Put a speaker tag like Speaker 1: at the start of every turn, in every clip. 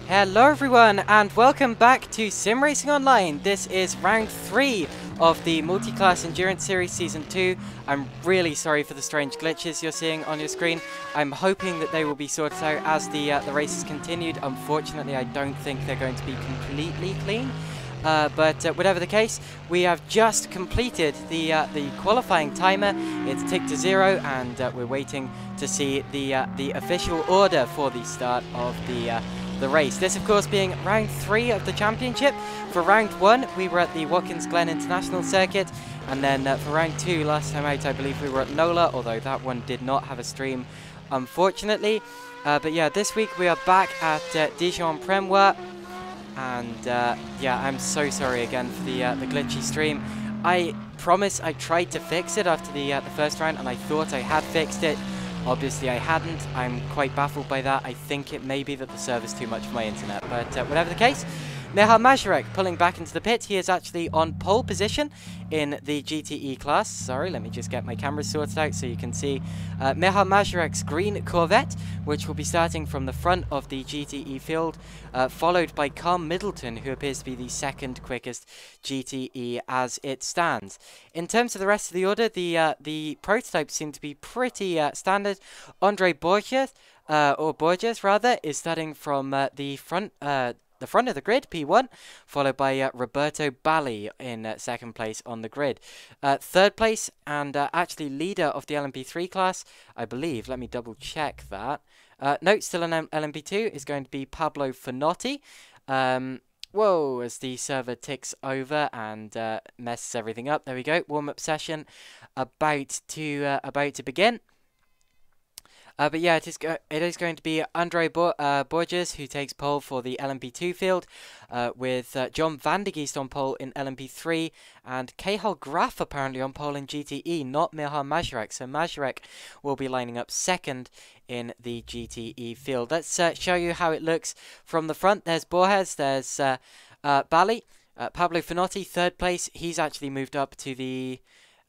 Speaker 1: Hello everyone and welcome back to Sim Racing Online. This is round 3 of the Multiclass Endurance Series Season 2. I'm really sorry for the strange glitches you're seeing on your screen. I'm hoping that they will be sorted out as the races continued. Unfortunately, I don't think they're going to be completely clean. But whatever the case, we have just completed the qualifying timer. It's ticked to 0 and we're waiting to see the official order for the start of the race. This, of course, being round 3 of the championship. For round 1, we were at the Watkins Glen International Circuit, and then for round 2, last time out, I believe we were at NOLA, although that one did not have a stream, unfortunately. But yeah, this week we are back at Dijon Prenois, and yeah, I'm so sorry again for the glitchy stream. I promise I tried to fix it after the first round, and I thought I had fixed it. Obviously I hadn't. I'm quite baffled by that. I think it may be that the server's too much for my internet, but whatever the case, Michal Mazurek pulling back into the pit. He is actually on pole position in the GTE class. Sorry, let me just get my camera sorted out so you can see Michal Mazurek's green Corvette, which will be starting from the front of the GTE field, followed by Carl Middleton, who appears to be the second quickest GTE as it stands. In terms of the rest of the order, the prototypes seem to be pretty standard. Andre Borges, rather, is starting from the front of the grid, P1, followed by Roberto Bali in second place on the grid. Third place, and actually leader of the LMP3 class, I believe, let me double check that. No, still an LMP2, is going to be Pablo Finotti. Whoa, as the server ticks over and messes everything up. There we go, warm-up session about to begin. But yeah, it is going to be Andre Borges who takes pole for the LMP2 field, with John van der Geest on pole in LMP3, and Cathal Graf apparently on pole in GTE, not Michal Mazurek. So Mazurek will be lining up second in the GTE field. Let's show you how it looks from the front. There's Borges, there's Bali, Pablo Finotti, third place. He's actually moved up to the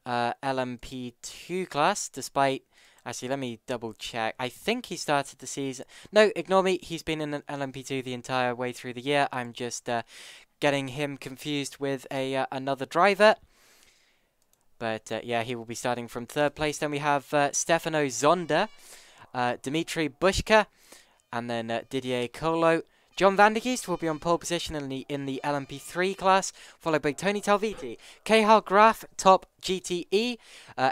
Speaker 1: LMP2 class, despite... Actually, let me double check. I think he started the season... No, ignore me. He's been in an LMP2 the entire way through the year. I'm just getting him confused with another driver. But yeah, he will be starting from third place. Then we have Stefano Zonda, Dimitri Bushka, and then Didier Colo. John van der Geest will be on pole position in the LMP3 class, followed by Tony Talviti. Cathal Graf, top GTE.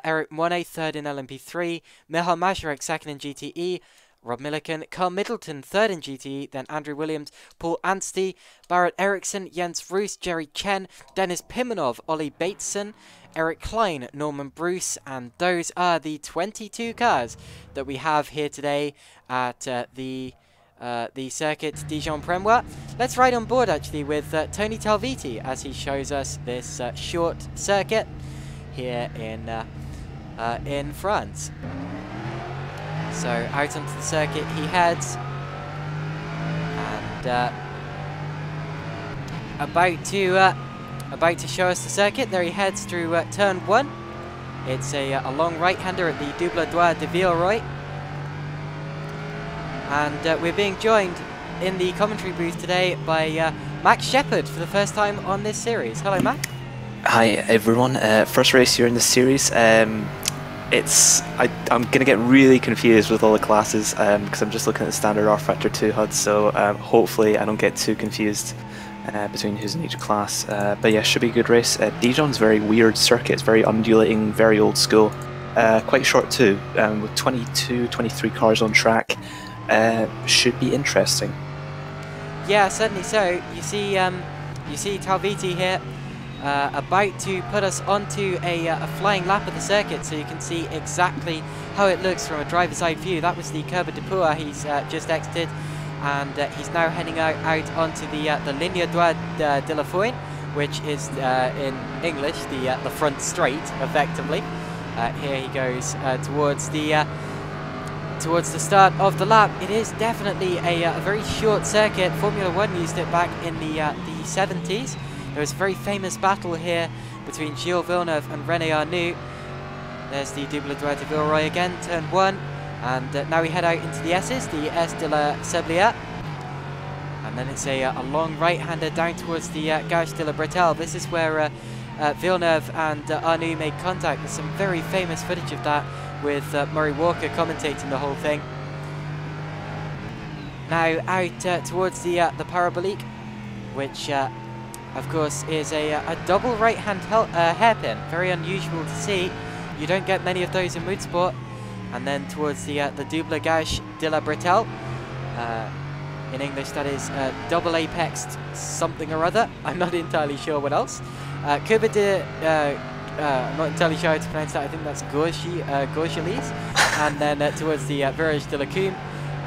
Speaker 1: Eric Monet, third in LMP3. Michal Mazurek, second in GTE. Rob Milliken, Carl Middleton, third in GTE. Then Andrew Williams, Paul Anstey, Barrett Eriksson, Jens Roos, Jerry Chen, Dennis Pimenov, Ollie Bateson, Eric Klein, Norman Bruce, and those are the 22 cars that we have here today at the circuit Dijon Prenois. Let's ride on board actually with Tony Talviti as he shows us this short circuit here in France. So out onto the circuit he heads, and about to show us the circuit. There he heads through turn 1. It's a long right-hander at the Double Droit de Villeroy. And we're being joined in the commentary booth today by Max Shepherd for the first time on this series. Hello, Max.
Speaker 2: Hi, everyone. First race here in this series. I'm going to get really confused with all the classes because I'm just looking at the standard rFactor 2 HUD, so hopefully I don't get too confused between who's in each class. But yeah, should be a good race. Dijon's a very weird circuit. It's very undulating, very old school. Quite short too, with 22, 23 cars on track. Should be interesting.
Speaker 1: Yeah, certainly so. You see Talviti here about to put us onto a flying lap of the circuit, so you can see exactly how it looks from a driver's side view. That was the Curva de Pua he's just exited, and he's now heading out onto the Ligne Droite de la Foyne, which is in English the front straight, effectively. Here he goes towards the start of the lap. It is definitely a very short circuit. Formula 1 used it back in the 70s. There was a very famous battle here between Gilles Villeneuve and René Arnoux. There's the Double Droit de Villeroy again, turn 1. And now we head out into the S's, the S de la Sablière. And then it's a long right-hander down towards the Gauche de la Bretelle. This is where Villeneuve and Arnoux made contact. There's some very famous footage of that with Murray Walker commentating the whole thing. Now out towards the Parabolique, which of course is a double right-hand hairpin. Very unusual to see. You don't get many of those in motorsport. And then towards the Double Gauche de la Bretelle. In English that is double apexed something or other. I'm not entirely sure what else. Courbe de... I'm not entirely sure how to pronounce that. I think that's Gorgelis. And then towards the Virage de la Cume.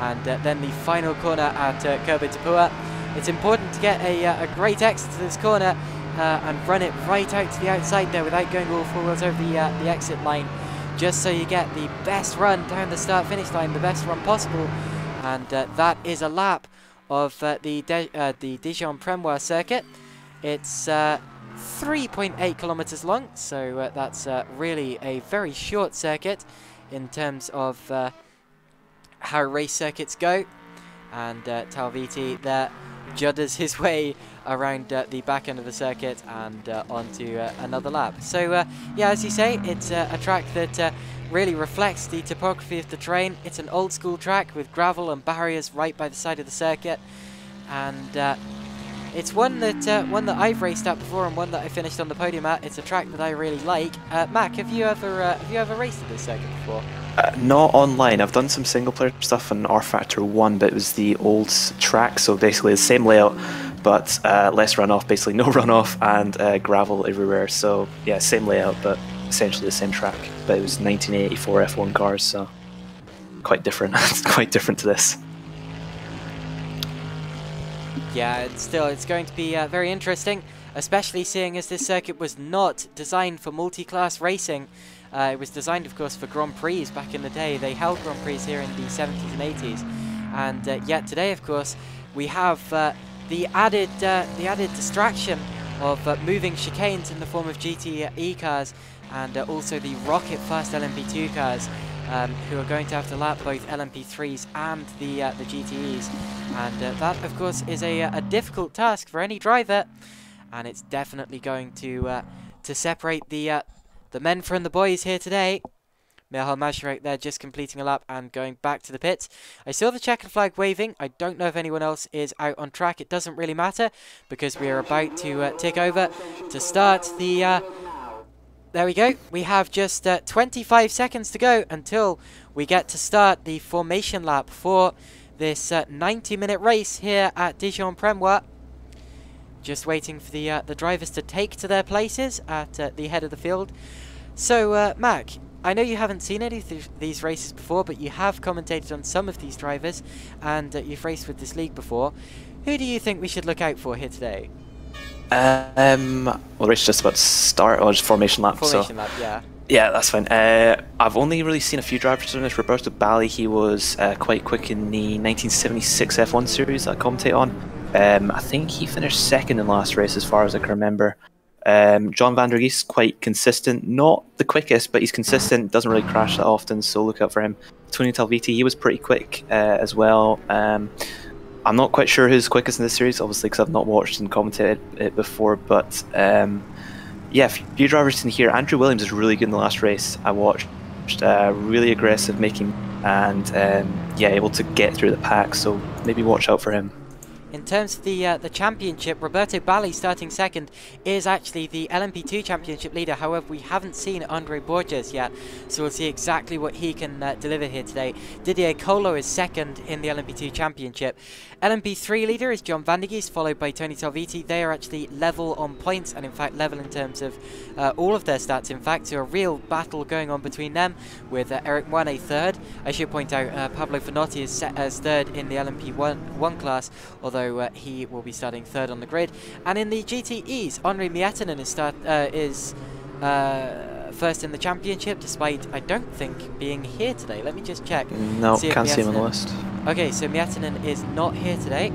Speaker 1: And then the final corner at Courbe de Pua. It's important to get a great exit to this corner and run it right out to the outside there without going all four wheels over the exit line. Just so you get the best run down the start-finish line, the best run possible. And that is a lap of the Dijon Prenois circuit. It's 3.8 kilometers long, so that's really a very short circuit in terms of how race circuits go. And Talviti there judders his way around the back end of the circuit and onto another lap. So yeah, as you say, it's a track that really reflects the topography of the terrain. It's an old school track with gravel and barriers right by the side of the circuit, and it's one that I've raced at before and one that I finished on the podium at. It's a track that I really like. Mac, have you ever raced at this circuit before?
Speaker 2: Not online. I've done some single player stuff on rFactor 1, but it was the old track, so basically the same layout, but less runoff, basically no runoff, and gravel everywhere. So yeah, same layout, but essentially the same track. But it was 1984 F1 cars, so quite different. It's quite different to this.
Speaker 1: Yeah, it's going to be very interesting, especially seeing as this circuit was not designed for multi-class racing. It was designed, of course, for Grand Prix back in the day. They held Grand Prix here in the 70s and 80s, and yet today, of course, we have the added distraction of moving chicanes in the form of GTE cars, and also the rocket fast LMP2 cars, who are going to have to lap both LMP3s and the GTEs, and that, of course, is a difficult task for any driver, and it's definitely going to separate the men from the boys here today. Michal Majerek there just completing a lap and going back to the pits. I saw the checkered flag waving. I don't know if anyone else is out on track. It doesn't really matter because we are about to tick over to start the... there we go. We have just 25 seconds to go until we get to start the formation lap for this 90-minute race here at Dijon Prenois. Just waiting for the drivers to take to their places at the head of the field. So, Mac, I know you haven't seen any of these races before, but you have commentated on some of these drivers, and you've raced with this league before. Who do you think we should look out for here today?
Speaker 2: Well, the race is just about to start, or just formation lap.
Speaker 1: Formation lap, yeah.
Speaker 2: Yeah, that's fine. I've only really seen a few drivers in this. Roberto Bali, he was quite quick in the 1976 F1 series that I commentate on. I think he finished second in the last race as far as I can remember. John van der Geest, quite consistent, not the quickest, but he's consistent, doesn't really crash that often, so look out for him. Tony Talviti, he was pretty quick as well. I'm not quite sure who's quickest in this series, obviously, because I've not watched and commentated it before, but yeah, a few drivers in here. Andrew Williams is really good in the last race I watched, really aggressive making, and yeah, able to get through the pack, so maybe watch out for him.
Speaker 1: In terms of the championship, Roberto Bali starting second is actually the LMP2 championship leader. However, we haven't seen Andre Borges yet, so we'll see exactly what he can deliver here today. Didier Colo is second in the LMP2 championship. LMP3 leader is John van der Geest, followed by Tony Talviti. They are actually level on points, and in fact level in terms of all of their stats. In fact, so a real battle going on between them, with Eric Moine third. I should point out Pablo Finotti is set as third in the LMP1 class, although he will be starting third on the grid. And in the GTEs, Henri Miettinen is first in the championship, despite, I don't think, being here today. Let me just check.
Speaker 2: No, can't see him on the list.
Speaker 1: Okay, so Miettinen is not here today.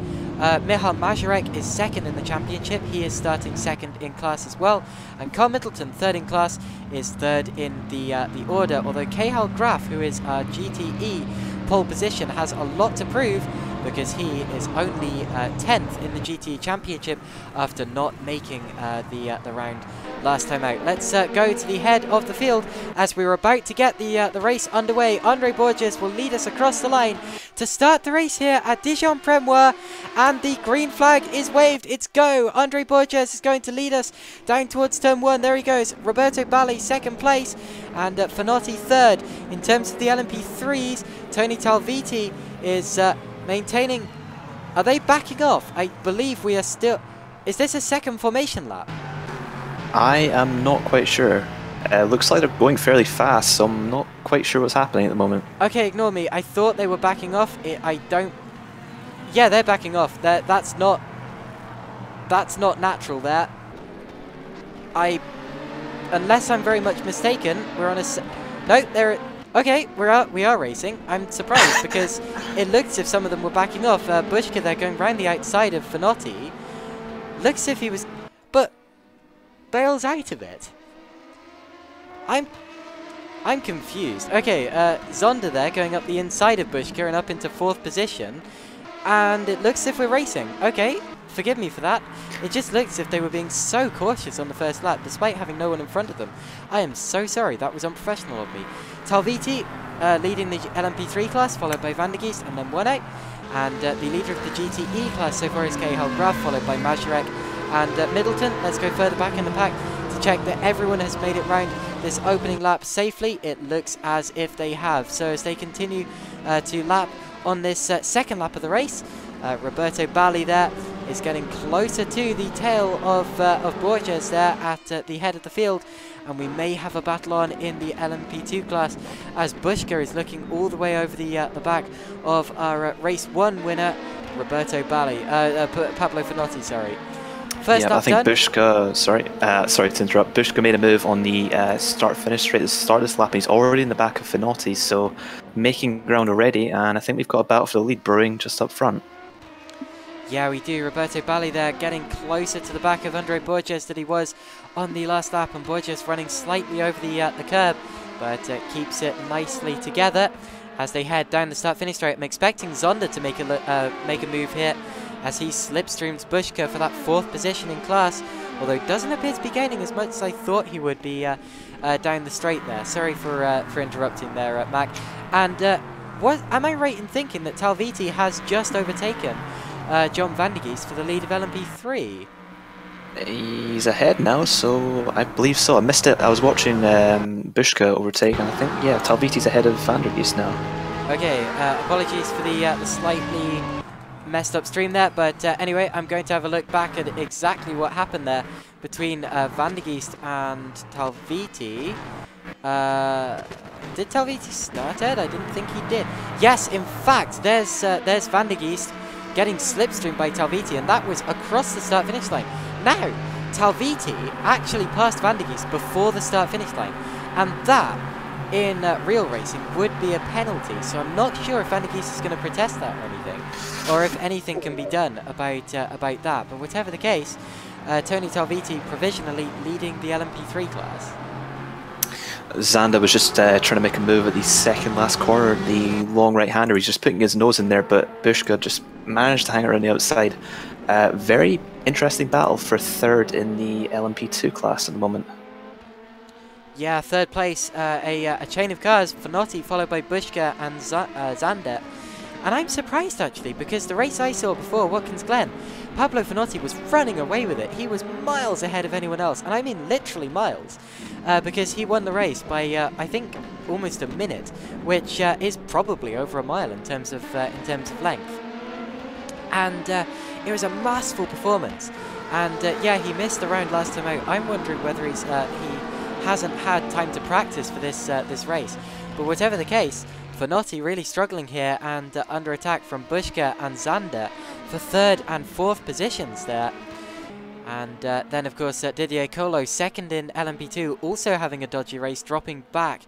Speaker 1: Michal Majerek is second in the championship. He is starting second in class as well. And Carl Middleton, third in class, is third in the order. Although Cahill Graf, who is our GTE pole position, has a lot to prove, because he is only 10th in the GT Championship after not making the round last time out. Let's go to the head of the field as we were about to get the race underway. Andre Borges will lead us across the line to start the race here at Dijon Prenois, and the green flag is waved. It's go. Andre Borges is going to lead us down towards turn 1. There he goes. Roberto Bali second place, and Fanotti third. In terms of the LMP3s, Tony Talviti is maintaining. Are they backing off? I believe we are still. Is this a second formation lap?
Speaker 2: I am not quite sure. Looks like they're going fairly fast, so I'm not quite sure what's happening at the moment.
Speaker 1: Okay, ignore me. I thought they were backing off. I don't. Yeah, they're backing off. That's not natural. There. Unless I'm very much mistaken, we're on a. No, they're. Okay, we are racing. I'm surprised because it looks as if some of them were backing off. Bushka, they're going round the outside of Fanotti. Looks as if he was, but bails out of it. I'm confused. Okay, Zonda there going up the inside of Bushka and up into 4th position, and it looks as if we're racing. Okay, forgive me for that. It just looks as if they were being so cautious on the first lap, despite having no one in front of them. I am so sorry. That was unprofessional of me. Talviti leading the LMP3 class, followed by Van der Geest, and then 1 out. And the leader of the GTE class so far is Cahill Graf, followed by Majorek and Middleton. Let's go further back in the pack to check that everyone has made it round this opening lap safely. It looks as if they have. So as they continue to lap on this second lap of the race, Roberto Bali there is getting closer to the tail of Borges there at the head of the field, and we may have a battle on in the LMP2 class as Bushka is looking all the way over the back of our race 1 winner, Roberto Bali, Pablo Fanotti, sorry. First
Speaker 2: yeah,
Speaker 1: up
Speaker 2: I think
Speaker 1: done.
Speaker 2: Bushka, sorry to interrupt, Bushka made a move on the start-finish straight at the start of this lap, and he's already in the back of Fanotti, so making ground already, and I think we've got a battle for the lead brewing just up front.
Speaker 1: Yeah, we do. Roberto Bali there getting closer to the back of Andre Borges than he was on the last lap, and Borges running slightly over the curb, but keeps it nicely together as they head down the start-finish straight. I'm expecting Zonda to make a move here as he slipstreams Bushka for that 4th position in class, although it doesn't appear to be gaining as much as I thought he would be down the straight there. Sorry for interrupting there, Mac. And am I right in thinking that Talviti has just overtaken John Van der Geest for the lead of LMP3?
Speaker 2: He's ahead now, so I believe so. I missed it. I was watching Bushka overtake, and I think, yeah, Talviti's ahead of Van der Geest now. Okay,
Speaker 1: apologies for the slightly messed up stream there, but anyway, I'm going to have a look back at exactly what happened there between Van der Geest and Talviti. Did Talviti start it? I didn't think he did. Yes, in fact, there's Van der Geest getting slipstreamed by Talviti, and that was across the start-finish line. Now, Talviti actually passed Van der Geest before the start-finish line, and that, in real racing, would be a penalty, so I'm not sure if Van der Geest is going to protest that or anything, or if anything can be done about that, but whatever the case, Tony Talviti provisionally leading the LMP3 class.
Speaker 2: Zanda was just trying to make a move at the second last corner, the long right-hander. He's just putting his nose in there, but Bushka just managed to hang around the outside. Very interesting battle for 3rd in the LMP2 class at the moment.
Speaker 1: Yeah, 3rd place, a chain of cars, Fanotti followed by Bushka and Zander. And I'm surprised actually, because the race I saw before, Watkins Glen, Pablo Fanotti was running away with it. He was miles ahead of anyone else, and I mean literally miles, because he won the race by I think almost a minute, which is probably over a mile in terms of length. And it was a masterful performance. And yeah, he missed the round last time out. I'm wondering whether he hasn't had time to practice for this race. But whatever the case, Fanotti really struggling here, and under attack from Bushka and Zander for 3rd and 4th positions there. And then, of course, Didier Colo, 2nd in LMP2, also having a dodgy race, dropping back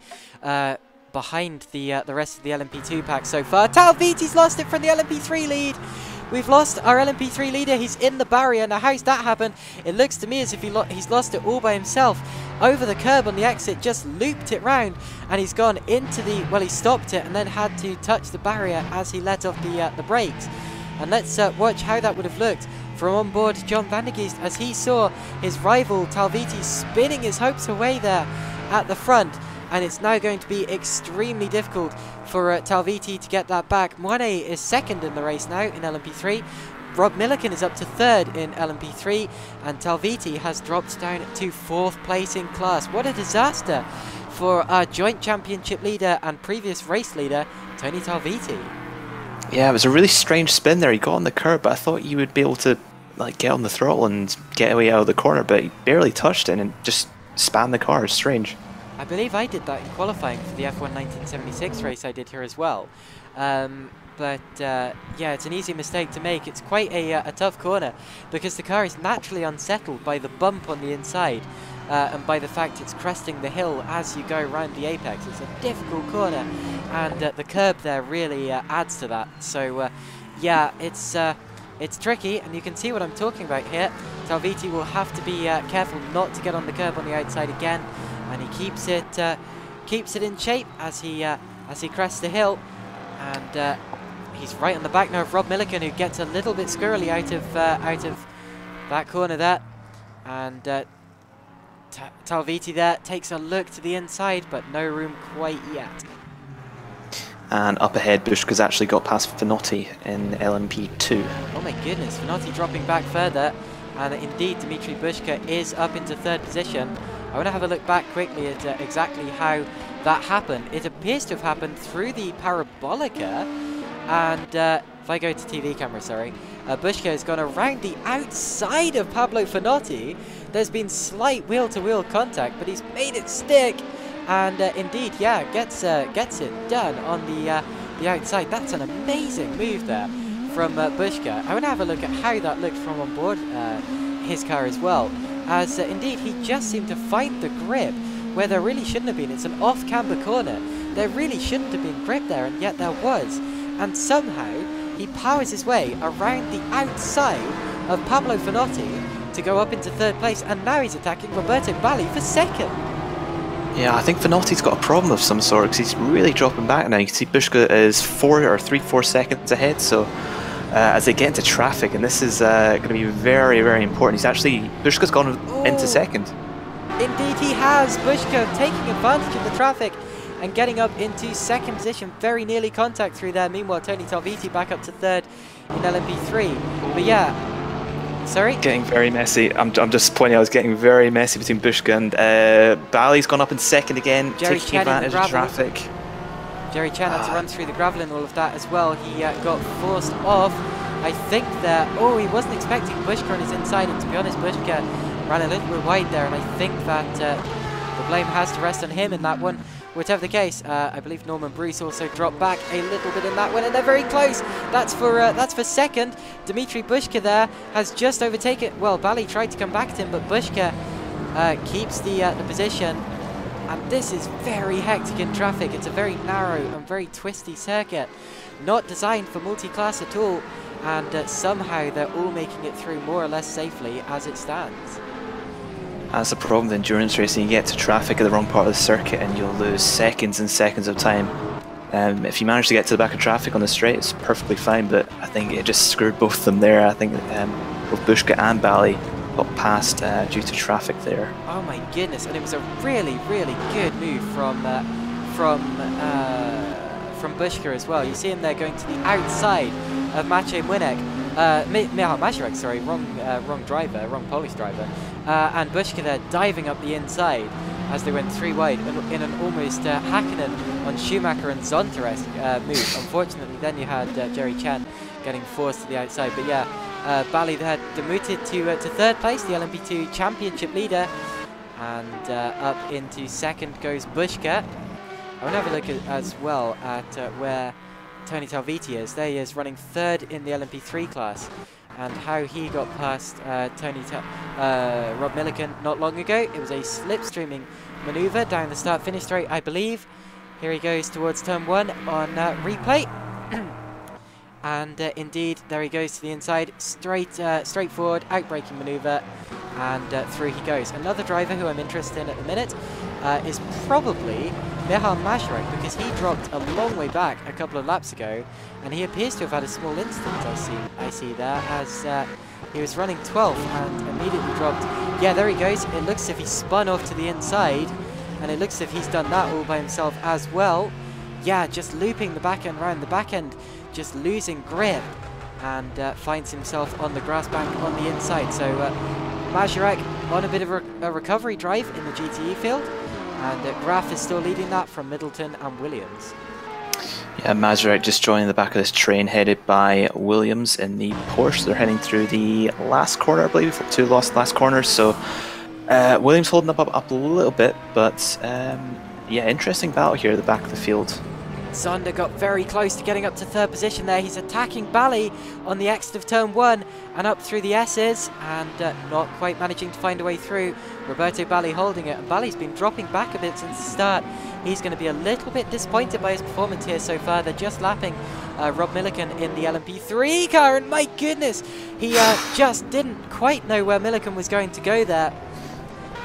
Speaker 1: behind the rest of the LMP2 pack so far. Talviti's lost it from the LMP3 lead. We've lost our LMP3 leader. He's in the barrier. Now, how's that happen? It looks to me as if he's lost it all by himself. Over the curb on the exit, just looped it round, and he's gone into the... Well, he stopped it and then had to touch the barrier as he let off the brakes. And let's watch how that would have looked from on board John van der Geest as he saw his rival Talviti spinning his hopes away there at the front. And it's now going to be extremely difficult for Talviti to get that back. Moine is second in the race now in LMP3. Rob Milliken is up to third in LMP3, and Talviti has dropped down to fourth place in class. What a disaster for our joint championship leader and previous race leader, Tony Talviti.
Speaker 2: Yeah, it was a really strange spin there. He got on the curb, but I thought you would be able to like get on the throttle and get away out of the corner, but he barely touched it and just spanned the car. It's strange.
Speaker 1: I believe I did that in qualifying for the F1 1976 race I did here as well. But yeah, it's an easy mistake to make. It's quite a tough corner because the car is naturally unsettled by the bump on the inside and by the fact it's cresting the hill as you go around the apex. It's a difficult corner, and the curb there really adds to that. So yeah, it's tricky, and you can see what I'm talking about here. Talviti will have to be careful not to get on the curb on the outside again, and he keeps it in shape as he crests the hill, and he's right on the back now of Rob Milliken, who gets a little bit squirrely out of that corner there, and Talviti there takes a look to the inside, but no room quite yet.
Speaker 2: And up ahead, Bushka's actually got past Finotti in LMP2.
Speaker 1: Oh my goodness, Finotti dropping back further, and indeed Dimitri Bushka is up into third position. I want to have a look back quickly at exactly how that happened. It appears to have happened through the parabolica, and if I go to TV camera, sorry, Bushka has gone around the outside of Pablo Finotti. There's been slight wheel-to-wheel contact, but he's made it stick, and indeed, yeah, gets it done on the outside. That's an amazing move there from Bushka. I want to have a look at how that looked from on board his car as well, as indeed he just seemed to find the grip where there really shouldn't have been. It's an off-camber corner. There really shouldn't have been grip there, and yet there was. And somehow he powers his way around the outside of Pablo Finotti to go up into third place, and now he's attacking Roberto Bali for second.
Speaker 2: Yeah, I think Finotti's got a problem of some sort because he's really dropping back now. You can see Bushka is 4 seconds ahead, so as they get into traffic, and this is going to be very, very important. Bushka's gone into second.
Speaker 1: Indeed he has. Bushka taking advantage of the traffic and getting up into second position. Very nearly contact through there. Meanwhile, Tony Talviti back up to third in LMP3. But yeah, sorry?
Speaker 2: Getting very messy. I'm just pointing out it's getting very messy between Bushka and Bali's gone up in second again,
Speaker 1: Jerry
Speaker 2: taking
Speaker 1: Chen
Speaker 2: advantage of traffic.
Speaker 1: Jerry Chen had to run through the gravel and all of that as well. He got forced off, I think that, he wasn't expecting Bushka on his inside, and to be honest, Bushka ran a little bit wide there, and I think that the blame has to rest on him in that one. Whatever the case, I believe Norman Bruce also dropped back a little bit in that one, and they're very close. That's for second. Dimitri Bushka there has just overtaken. Well, Bali tried to come back to him, but Bushka keeps the position. And this is very hectic in traffic. It's a very narrow and very twisty circuit, not designed for multi-class at all. And somehow they're all making it through more or less safely as it stands.
Speaker 2: That's the problem with endurance racing. You get to traffic at the wrong part of the circuit and you'll lose seconds and seconds of time. If you manage to get to the back of traffic on the straight, it's perfectly fine, but I think it just screwed both of them there. I think both Bushka and Bali got past due to traffic there.
Speaker 1: Oh my goodness, and it was a really, really good move from Bushka as well. You see him there going to the outside of Maciej Młynek. Michał Maciejek, sorry, wrong driver, wrong Polish driver. And Bushka there diving up the inside as they went three wide in an almost Hakkinen on Schumacher and Zonta-esque move. Unfortunately, then you had Jerry Chen getting forced to the outside. But yeah, Bali there demoted to third place, the LMP2 championship leader. And up into second goes Bushka. I want to have a look as well at where Tony Talviti is. There he is, running third in the LMP3 class, and how he got past Rob Milliken not long ago. It was a slipstreaming manoeuvre down the start-finish straight, I believe. Here he goes towards turn one on replay. And indeed, there he goes to the inside, straight forward, out-braking manoeuvre, and through he goes. Another driver who I'm interested in at the minute is probably Michal Mazurek, because he dropped a long way back a couple of laps ago, and he appears to have had a small incident. I see there, as he was running 12th and immediately dropped. Yeah, there he goes. It looks as if he spun off to the inside, and it looks as if he's done that all by himself as well. Yeah, just looping the back end round, the back end just losing grip, and finds himself on the grass bank on the inside. So Mazurek on a bit of a recovery drive in the GTE field, and Graf is still leading that from Middleton and Williams.
Speaker 2: Yeah, Mazurek just joining the back of this train, headed by Williams in the Porsche. They're heading through the last corner, I believe, 2 last corners. So Williams holding up a little bit, but yeah, interesting battle here at the back of the field.
Speaker 1: Zonda got very close to getting up to 3rd position there. He's attacking Bally on the exit of turn 1 and up through the S's, and not quite managing to find a way through. Roberto Bally holding it, and Bally's been dropping back a bit since the start. He's going to be a little bit disappointed by his performance here so far. They're just lapping Rob Milliken in the LMP3 car, and my goodness, he just didn't quite know where Milliken was going to go there.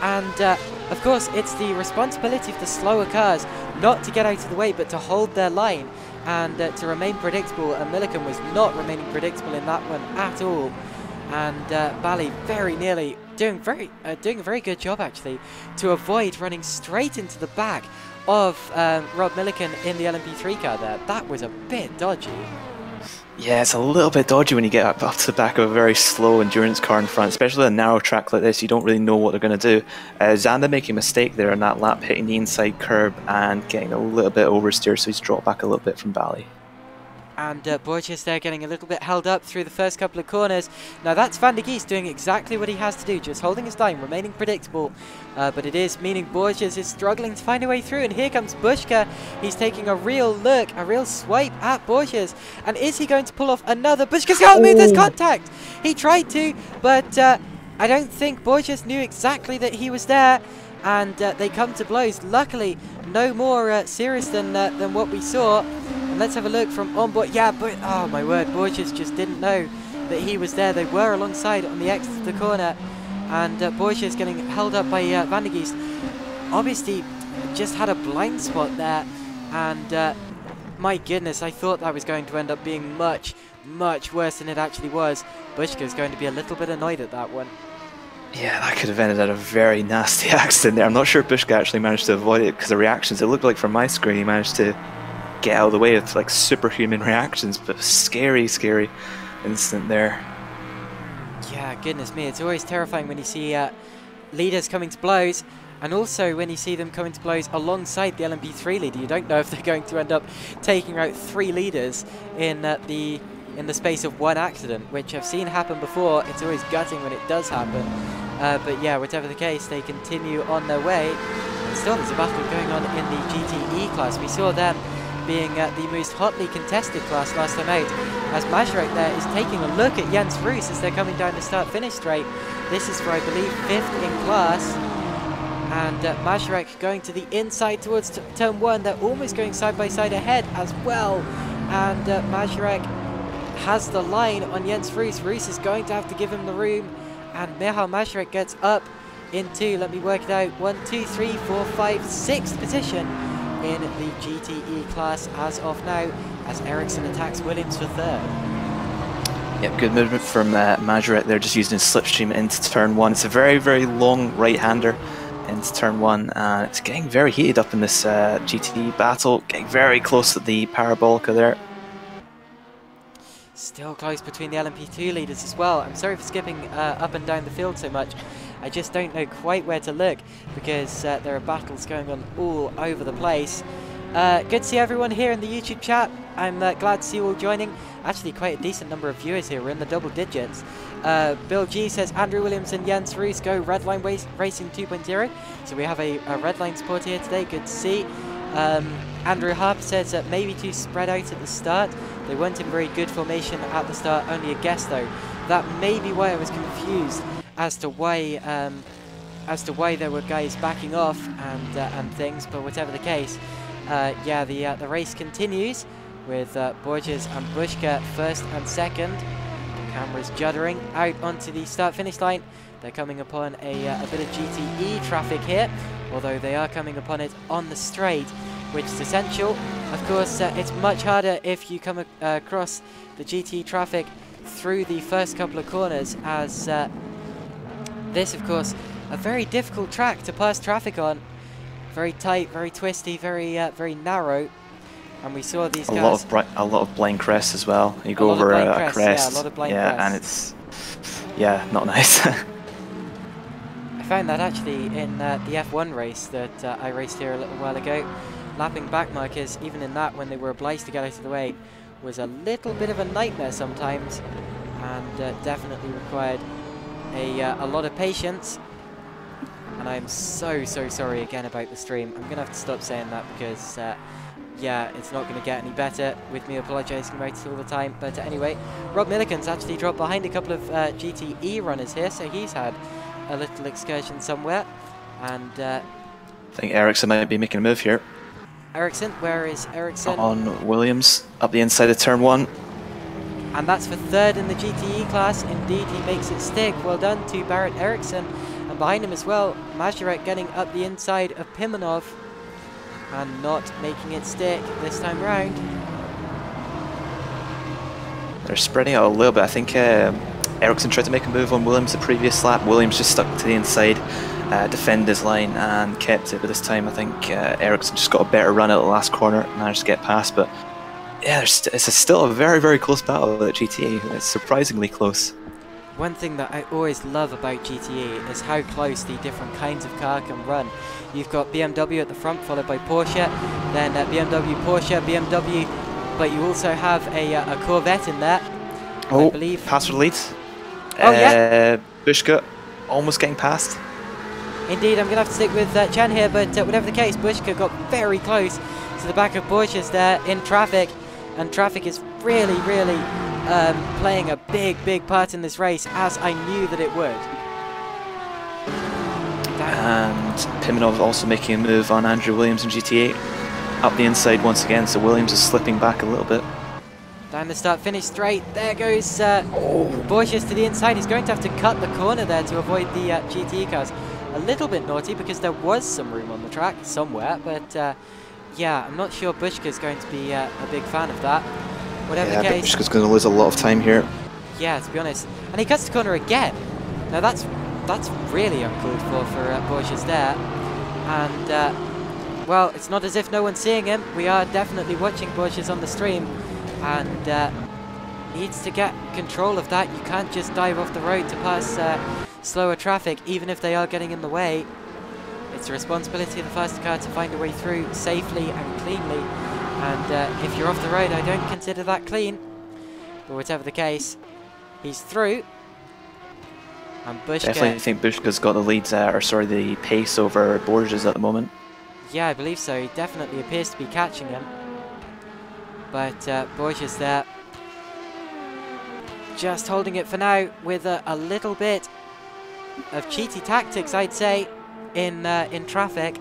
Speaker 1: And of course, it's the responsibility of the slower cars not to get out of the way, but to hold their line and to remain predictable. And Milliken was not remaining predictable in that one at all. And Bally very nearly doing a very good job actually to avoid running straight into the back of Rob Milliken in the LMP3 car there. That was a bit dodgy.
Speaker 2: Yeah, it's a little bit dodgy when you get up to the back of a very slow endurance car in front, especially on a narrow track like this. You don't really know what they're going to do. Zanda making a mistake there on that lap, hitting the inside curb and getting a little bit oversteer, so he's dropped back a little bit from Bally.
Speaker 1: And Borges there getting a little bit held up through the first couple of corners. Now that's Van der Geest doing exactly what he has to do, just holding his line, remaining predictable. But it is meaning Borges is struggling to find a way through. And here comes Bushka. He's taking a real look, a real swipe at Borges. And is he going to pull off another? Bushka's got to move this contact. He tried to, but I don't think Borges knew exactly that he was there. And they come to blows. Luckily, no more serious than what we saw. And let's have a look from on board. Yeah, but oh my word, Borges just didn't know that he was there. They were alongside on the exit of the corner, and Borges getting held up by Van der Geest. Obviously, just had a blind spot there, and my goodness, I thought that was going to end up being much, much worse than it actually was. Bushka's going to be a little bit annoyed at that one.
Speaker 2: Yeah, that could have ended at a very nasty accident there. I'm not sure if Bushka actually managed to avoid it because of reactions. It looked like from my screen he managed to get out of the way with like superhuman reactions, but scary incident there.
Speaker 1: Yeah, goodness me, it's always terrifying when you see leaders coming to blows, and also when you see them coming to blows alongside the LMP3 leader. You don't know if they're going to end up taking out 3 leaders in the space of one accident, which I've seen happen before. It's always gutting when it does happen, but yeah, whatever the case, they continue on their way. And still there's a battle going on in the GTE class. We saw them being the most hotly contested class last time out, as Mazurek there is taking a look at Jens Roos as they're coming down the start-finish straight. This is for, I believe, 5th in class, and Mazurek going to the inside towards turn 1. They're almost going side by side ahead as well, and Mazurek has the line on Jens Roos. Roos is going to have to give him the room, and Michal Mazurek gets up into, let me work it out, 1, 2, 3, 4, 5, 6th position in the GTE class as of now, as Ericsson attacks Williams for 3rd.
Speaker 2: Yep, good movement from Mazurek there, just using his slipstream into turn 1. It's a very, very long right-hander into turn 1, and it's getting very heated up in this GTE battle, getting very close to the Parabolica there.
Speaker 1: Still close between the LMP2 leaders as well. I'm sorry for skipping up and down the field so much. I just don't know quite where to look, because there are battles going on all over the place. Good to see everyone here in the YouTube chat. I'm glad to see you all joining. Actually, quite a decent number of viewers here. We're in the double digits. Bill G says Andrew Williams and Jens Roos go Redline Racing 2.0. So we have a Redline supporter here today. Good to see. Andrew Harper says that maybe too spread out at the start. They weren't in very good formation at the start. Only a guess though. That may be why I was confused as to why there were guys backing off and things. But whatever the case, yeah, the race continues with Borges and Bushka 1st and 2nd. The camera's juddering out onto the start-finish line. They're coming upon a bit of GTE traffic here. although they are coming upon it on the straight, which is essential. Of course, it's much harder if you come across the GTE traffic through the first couple of corners, as this, of course, a very difficult track to pass traffic on. Very tight, very twisty, very narrow. And we saw these cars.
Speaker 2: A lot of blind crests as well. You go over a crest.
Speaker 1: Yeah, a lot of blind crests.
Speaker 2: And it's, yeah, not nice.
Speaker 1: I found that actually in the F1 race that I raced here a little while ago. Lapping back markers, even in that, when they were obliged to get out of the way, was a little bit of a nightmare sometimes, and definitely required a lot of patience. And I'm so sorry again about the stream. I'm going to have to stop saying that because, yeah, it's not going to get any better with me apologising about it all the time. But anyway, Rob Milliken's actually dropped behind a couple of GTE runners here, so he's had a little excursion somewhere. And
Speaker 2: I think Ericsson might be making a move here.
Speaker 1: Ericsson, where is Ericsson?
Speaker 2: On Williams, up the inside of turn 1.
Speaker 1: And that's for third in the GTE class. Indeed, he makes it stick. Well done to Barrett Ericsson. And behind him as well, Mazurek getting up the inside of Pimenov and not making it stick this time round.
Speaker 2: They're spreading out a little bit. I think Ericsson tried to make a move on Williams the previous lap. Williams just stuck to the inside, defended his line and kept it. But this time I think Ericsson just got a better run at the last corner, managed to get past. But yeah, it's still a very close battle at GTE. It's surprisingly close.
Speaker 1: One thing that I always love about GTE is how close the different kinds of car can run. You've got BMW at the front, followed by Porsche, then BMW, Porsche, BMW, but you also have a Corvette in there.
Speaker 2: Oh,
Speaker 1: I believe.
Speaker 2: pass for the lead.
Speaker 1: Oh, yeah.
Speaker 2: Bushka almost getting past.
Speaker 1: Indeed, I'm going to have to stick with Chen here, but whatever the case, Bushka got very close to the back of Porsches there in traffic, and traffic is really playing a big part in this race, as I knew that it would.
Speaker 2: And Pimenov also making a move on Andrew Williams in GTA, up the inside once again, so Williams is slipping back a little bit.
Speaker 1: Down the start-finish straight, there goes Borges to the inside. He's going to have to cut the corner there to avoid the GTE cars. A little bit naughty because there was some room on the track somewhere, but yeah, I'm not sure Bushka's going to be a big fan of that. Whatever the case,
Speaker 2: Bushka's going to lose a lot of time here.
Speaker 1: Yeah, to be honest. And he cuts the corner again. Now that's really uncalled for Borges there. And well, it's not as if no one's seeing him. We are definitely watching Borges on the stream, and needs to get control of that. You can't just dive off the road to pass slower traffic, even if they are getting in the way. It's the responsibility of the faster car to find a way through safely and cleanly. And if you're off the road, I don't consider that clean. But whatever the case, he's through. And Bushka...
Speaker 2: Definitely think Bushka's got the lead, or sorry, the pace over Borges at the moment.
Speaker 1: Yeah, I believe so. He definitely appears to be catching him. But Borges there, just holding it for now with a little bit of cheaty tactics, I'd say, in traffic.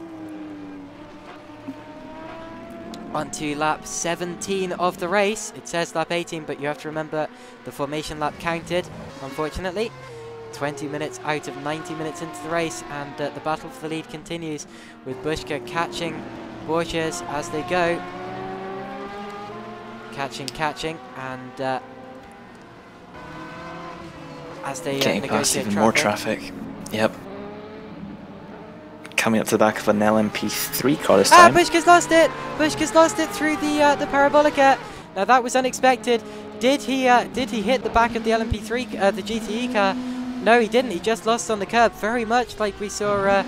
Speaker 1: On to lap 17 of the race. It says lap 18, but you have to remember the formation lap counted, unfortunately. 20 minutes out of 90 minutes into the race, and the battle for the lead continues with Bushka catching Borges as they go. Catching, and as they
Speaker 2: getting past even
Speaker 1: traffic.
Speaker 2: more traffic. Yep. Coming up to the back of an LMP3 car this time.
Speaker 1: Bushka's lost it! Bushka's lost it through the parabolica. Now that was unexpected. Did he hit the back of the LMP3, the GTE car? No, he didn't. He just lost on the curb, very much like we saw,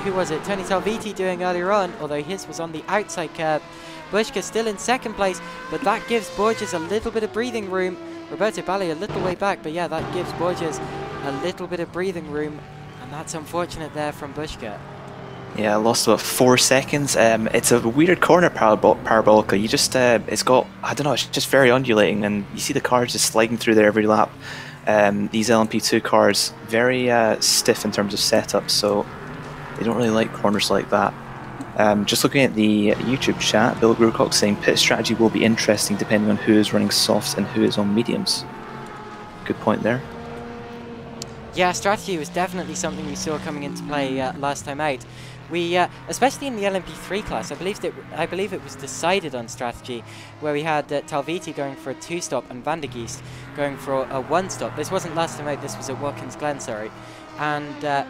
Speaker 1: who was it? Tony Salviti doing earlier on, although his was on the outside curb. Bushka still in second place, but that gives Borges a little bit of breathing room. Roberto Balli a little way back, but yeah, that gives Borges a little bit of breathing room, and that's unfortunate there from Bushka.
Speaker 2: Yeah, lost about 4 seconds. It's a weird corner parabolica. You just, it's got, I don't know, it's just very undulating, and you see the cars just sliding through there every lap. These LMP2 cars, very stiff in terms of setup, so they don't really like corners like that. Just looking at the YouTube chat, Bill Grewcock saying pit strategy will be interesting depending on who is running softs and who is on mediums. Good point there.
Speaker 1: Yeah, strategy was definitely something we saw coming into play last time out. We, especially in the LMP3 class, I believe it was decided on strategy, where we had Talviti going for a 2-stop and Van der Geest going for a 1-stop. This wasn't last time out, this was at Watkins Glen, sorry. And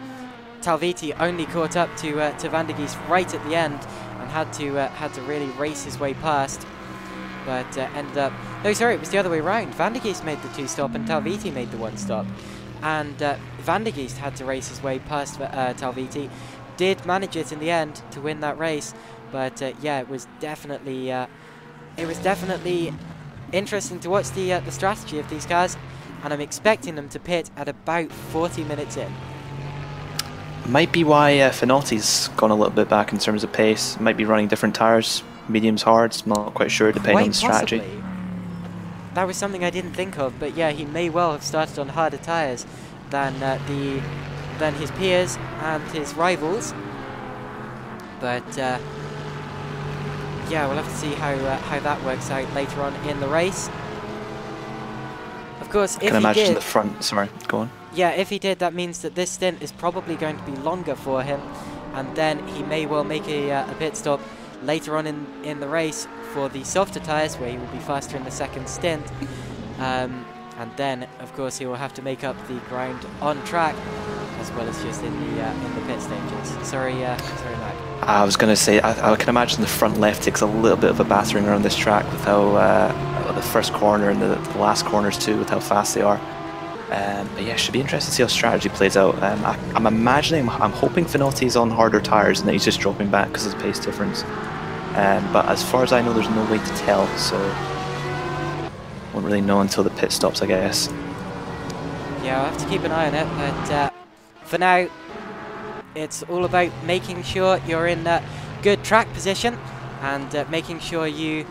Speaker 1: Talviti only caught up to Van der Geest right at the end and had to really race his way past. But ended up... No, sorry, it was the other way around. Van der Geest made the 2-stop and Talviti made the 1-stop. And Van der Geest had to race his way past Talviti. Did manage it in the end to win that race, but yeah, it was definitely interesting to watch the strategy of these cars, and I'm expecting them to pit at about 40 minutes in.
Speaker 2: Might be why Finotti's gone a little bit back in terms of pace. Might be running different tyres, mediums, hards. Not quite sure, depending on the strategy.
Speaker 1: Possibly. That was something I didn't think of, but yeah, he may well have started on harder tyres than his peers and his rivals. But yeah, we'll have to see how that works out later on in the race. Of course, if he did... I can imagine the front... Sorry, go on. Yeah, if he did, that means that this stint is probably going to be longer for him, and then he may well make a pit stop later on in the race for the softer tyres, where he will be faster in the second stint. And then, of course, he will have to make up the ground on track, as well as just in the pit stages. Sorry, Mac.
Speaker 2: I was going to say, I can imagine the front left takes a little bit of a battering around this track with how the first corner and the last corners too, with how fast they are. But yeah, it should be interesting to see how strategy plays out. I'm hoping Finotti's on harder tyres and that he's just dropping back because of the pace difference. But as far as I know, there's no way to tell, so won't really know until the pit stops, I guess.
Speaker 1: Yeah, I'll have to keep an eye on it, but for now, it's all about making sure you're in good track position and making sure you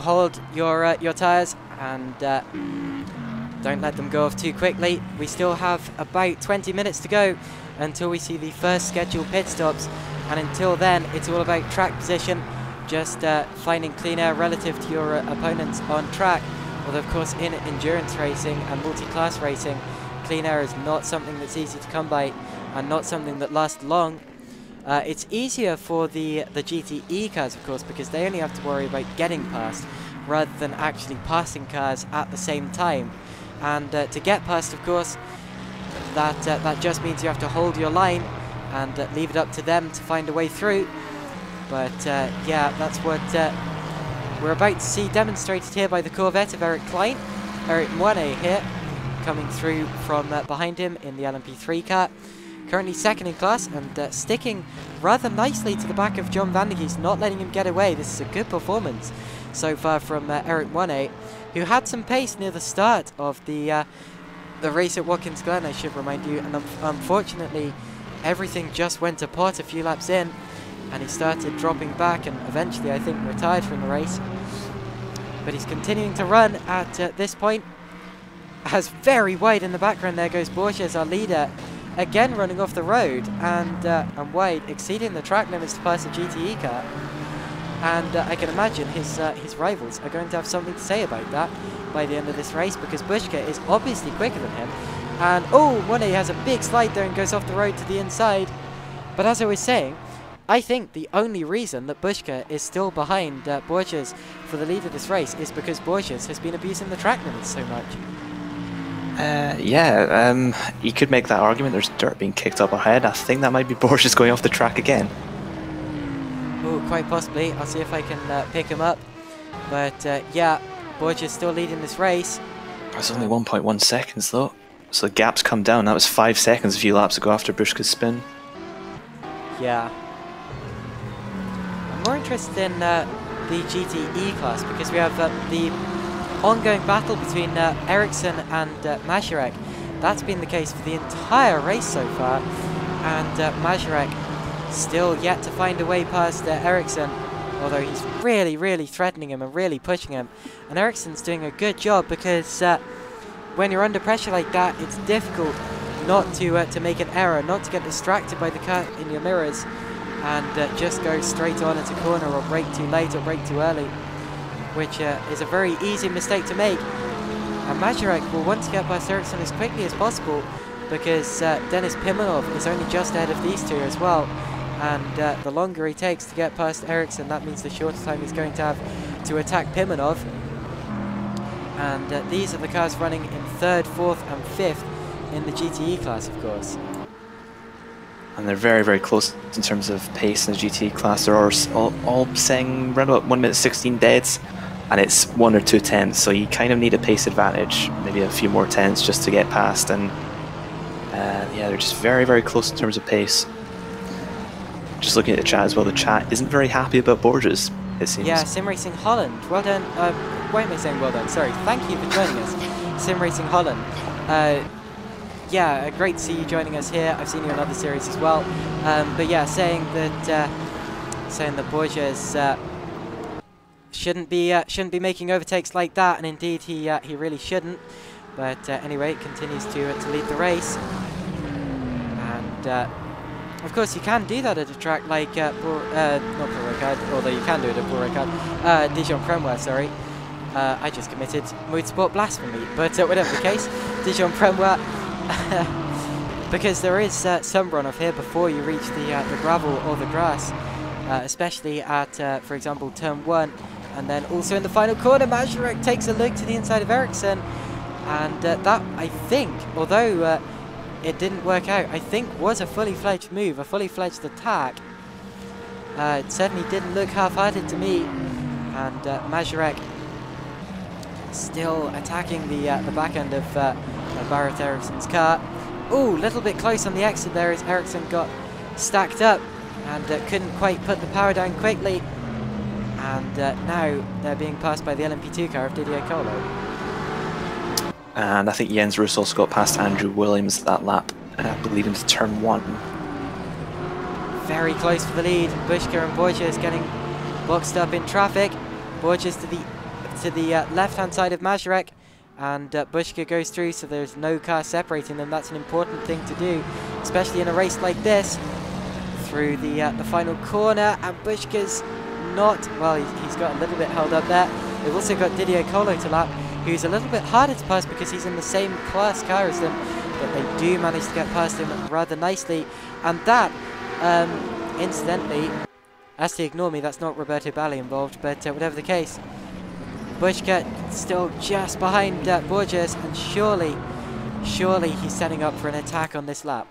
Speaker 1: hold your tyres and don't let them go off too quickly. We still have about 20 minutes to go until we see the first scheduled pit stops, and until then, it's all about track position, just finding clean air relative to your opponents on track. Although, of course, in endurance racing and multi-class racing, clean air is not something that's easy to come by and not something that lasts long. It's easier for the GTE cars, of course, because they only have to worry about getting past rather than actually passing cars at the same time. And to get past, of course, that just means you have to hold your line and leave it up to them to find a way through. But yeah, that's what we're about to see demonstrated here by the Corvette of Eric Moine here, coming through from behind him in the LMP3 car. Currently second in class and sticking rather nicely to the back of John Van der Geest, not letting him get away. This is a good performance so far from Eric Moine, who had some pace near the start of the race at Watkins Glen, I should remind you, and unfortunately everything just went to pot a few laps in, and he started dropping back and eventually, I think, retired from the race. But he's continuing to run at this point. As very wide in the background, there goes Borges, our leader, again running off the road and wide, exceeding the track limits to pass a GTE car. And I can imagine his rivals are going to have something to say about that by the end of this race, because Bushka is obviously quicker than him. And oh, Moine has a big slide there and goes off the road to the inside. But as I was saying, I think the only reason that Bushka is still behind Borges for the lead of this race is because Borges has been abusing the track limits so much.
Speaker 2: Yeah, you could make that argument. There's dirt being kicked up ahead. I think that might be Borges going off the track again.
Speaker 1: Oh, quite possibly. I'll see if I can pick him up. But yeah, Borges still leading this race.
Speaker 2: It's only 1.1 seconds though, so the gap's come down. That was 5 seconds a few laps ago after Bushka's spin.
Speaker 1: Yeah. I'm more interested in the GTE class because we have the ongoing battle between Ericsson and Mazurek. That's been the case for the entire race so far, and Mazurek still yet to find a way past Ericsson, although he's really threatening him and really pushing him. And Ericsson's doing a good job because when you're under pressure like that, it's difficult not to make an error, not to get distracted by the car in your mirrors and just go straight on into corner or brake too late or brake too early, which is a very easy mistake to make. And Mazurek will want to get past Ericsson as quickly as possible, because Denis Pimenov is only just ahead of these two as well. And the longer he takes to get past Ericsson, that means the shorter time he's going to have to attack Pimenov. And these are the cars running in 3rd, 4th and 5th in the GTE class, of course.
Speaker 2: And they're very, very close in terms of pace in the GTE class. They're all saying around about 1 minute 16 deads, and it's 1 or 2 tenths, so you kind of need a pace advantage, maybe a few more tenths just to get past. And yeah, they're just very, very close in terms of pace. Just looking at the chat as well, the chat isn't very happy about Borges, it seems.
Speaker 1: Yeah, SimRacing Holland, well done. Why am I saying well done? Sorry, thank you for joining us, SimRacing Holland. Yeah, great to see you joining us here. I've seen you in other series as well. But yeah, saying that Borges shouldn't be making overtakes like that, and indeed he really shouldn't. But anyway, it continues to lead the race, and of course you can do that at a track like not Port-Ricard, although you can do it at Port-Ricard, Dijon Prenois, sorry. I just committed motorsport blasphemy, but whatever the case, Dijon Prenois. Because there is some runoff here before you reach the gravel or the grass, especially at, for example, turn 1, and then also in the final corner, Mazurek takes a look to the inside of Ericsson, and that, I think, although it didn't work out, I think was a fully fledged move, a fully fledged attack. It certainly didn't look half-hearted to me, and Mazurek still attacking the back end of Barrett Ericsson's car. Ooh, a little bit close on the exit there as Ericsson got stacked up and couldn't quite put the power down quickly. And now they're being passed by the LMP2 car of Didier Colo.
Speaker 2: And I think Jens Roos also got past Andrew Williams that lap, I believe into turn 1.
Speaker 1: Very close for the lead. Bushka and Borges getting boxed up in traffic. Borges to the left-hand side of Mazurek. And Bushka goes through, so there's no car separating them. That's an important thing to do, especially in a race like this. Through the final corner, and Bushka's not, well, he's got a little bit held up there. They've also got Didier Colo to lap, who's a little bit harder to pass because he's in the same class car as them, but they do manage to get past him rather nicely. And that, incidentally, actually ignore me, that's not Roberto Bali involved, but whatever the case, Bushka still just behind Borges, and surely he's setting up for an attack on this lap.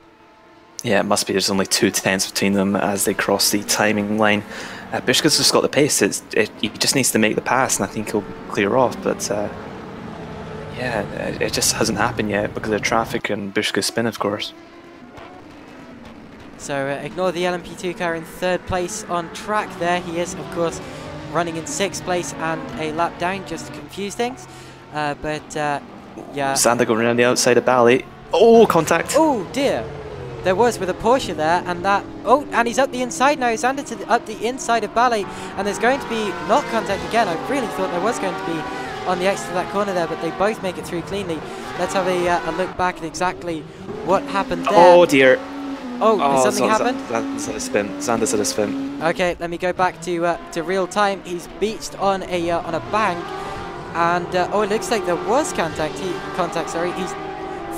Speaker 2: Yeah, it must be. There's only 2 tenths between them as they cross the timing line. Bushka's just got the pace. He just needs to make the pass, and I think he'll clear off. But yeah, it just hasn't happened yet because of traffic and Bushka's spin, of course.
Speaker 1: So ignore the LMP2 car in 3rd place on track there. He is, of course, running in 6th place and a lap down just to confuse things. Yeah.
Speaker 2: Sander going around the outside of Bali. Oh, contact.
Speaker 1: Oh dear. There was with a Porsche there, and that. Oh, and he's up the inside now. Sander up the inside of Bali, and there's going to be not contact again. I really thought there was going to be on the exit of that corner there, but they both make it through cleanly. Let's have a look back at exactly what happened there.
Speaker 2: Oh dear.
Speaker 1: Oh, did something happen?
Speaker 2: Sander's had a spin. Sander's had a spin.
Speaker 1: Okay, let me go back to real time. He's beached on a bank, and oh, it looks like there was contact. He's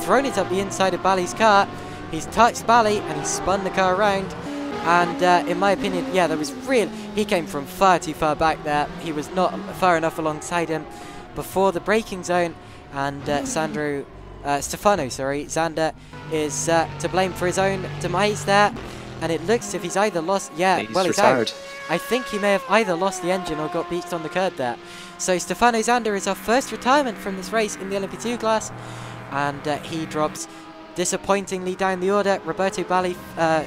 Speaker 1: thrown it up the inside of Bali's car. He's touched Bali and he's spun the car around. And in my opinion, yeah, there was he came from far too far back there. He was not far enough alongside him before the braking zone, and Stefano, Zander is to blame for his own demise there, and it looks as if he's either lost, he's out. I think he may have either lost the engine or got beached on the curb there. So Stefano Zander is our first retirement from this race in the LMP2 class, and he drops disappointingly down the order. Roberto Bali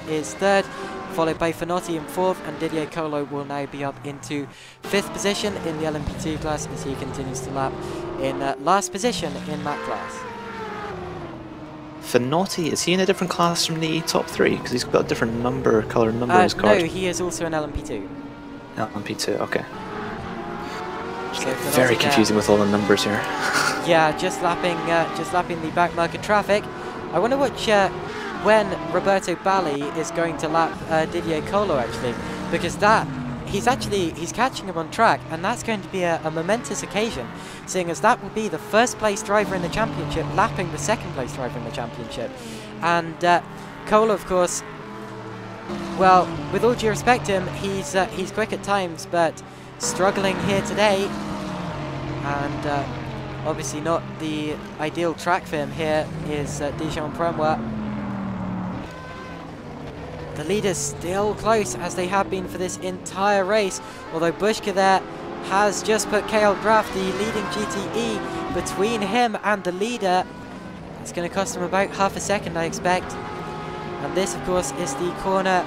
Speaker 1: is 3rd, followed by Fanotti in 4th, and Didier Colo will now be up into 5th position in the LMP2 class as he continues to lap in last position in that class.
Speaker 2: Fanotti, is he in a different class from the top 3? Because he's got a different colour number on his card.
Speaker 1: No, he is also an LMP2.
Speaker 2: LMP2, okay.
Speaker 1: So
Speaker 2: very confusing with all the numbers here.
Speaker 1: Yeah, just lapping the back market traffic. I wonder when Roberto Bali is going to lap Didier Colo, actually, because that he's catching him on track, and that's going to be a momentous occasion, seeing as that will be the first place driver in the championship lapping the second place driver in the championship. And Cole, of course, well, with all due respect to him, he's quick at times, but struggling here today, and obviously not the ideal track for him. Here is Dijon Prenois. The leaders still close, as they have been for this entire race, although Bushka there has just put KL Graf, the leading GTE, between him and the leader. It's going to cost him about half a second, I expect. And this, of course, is the corner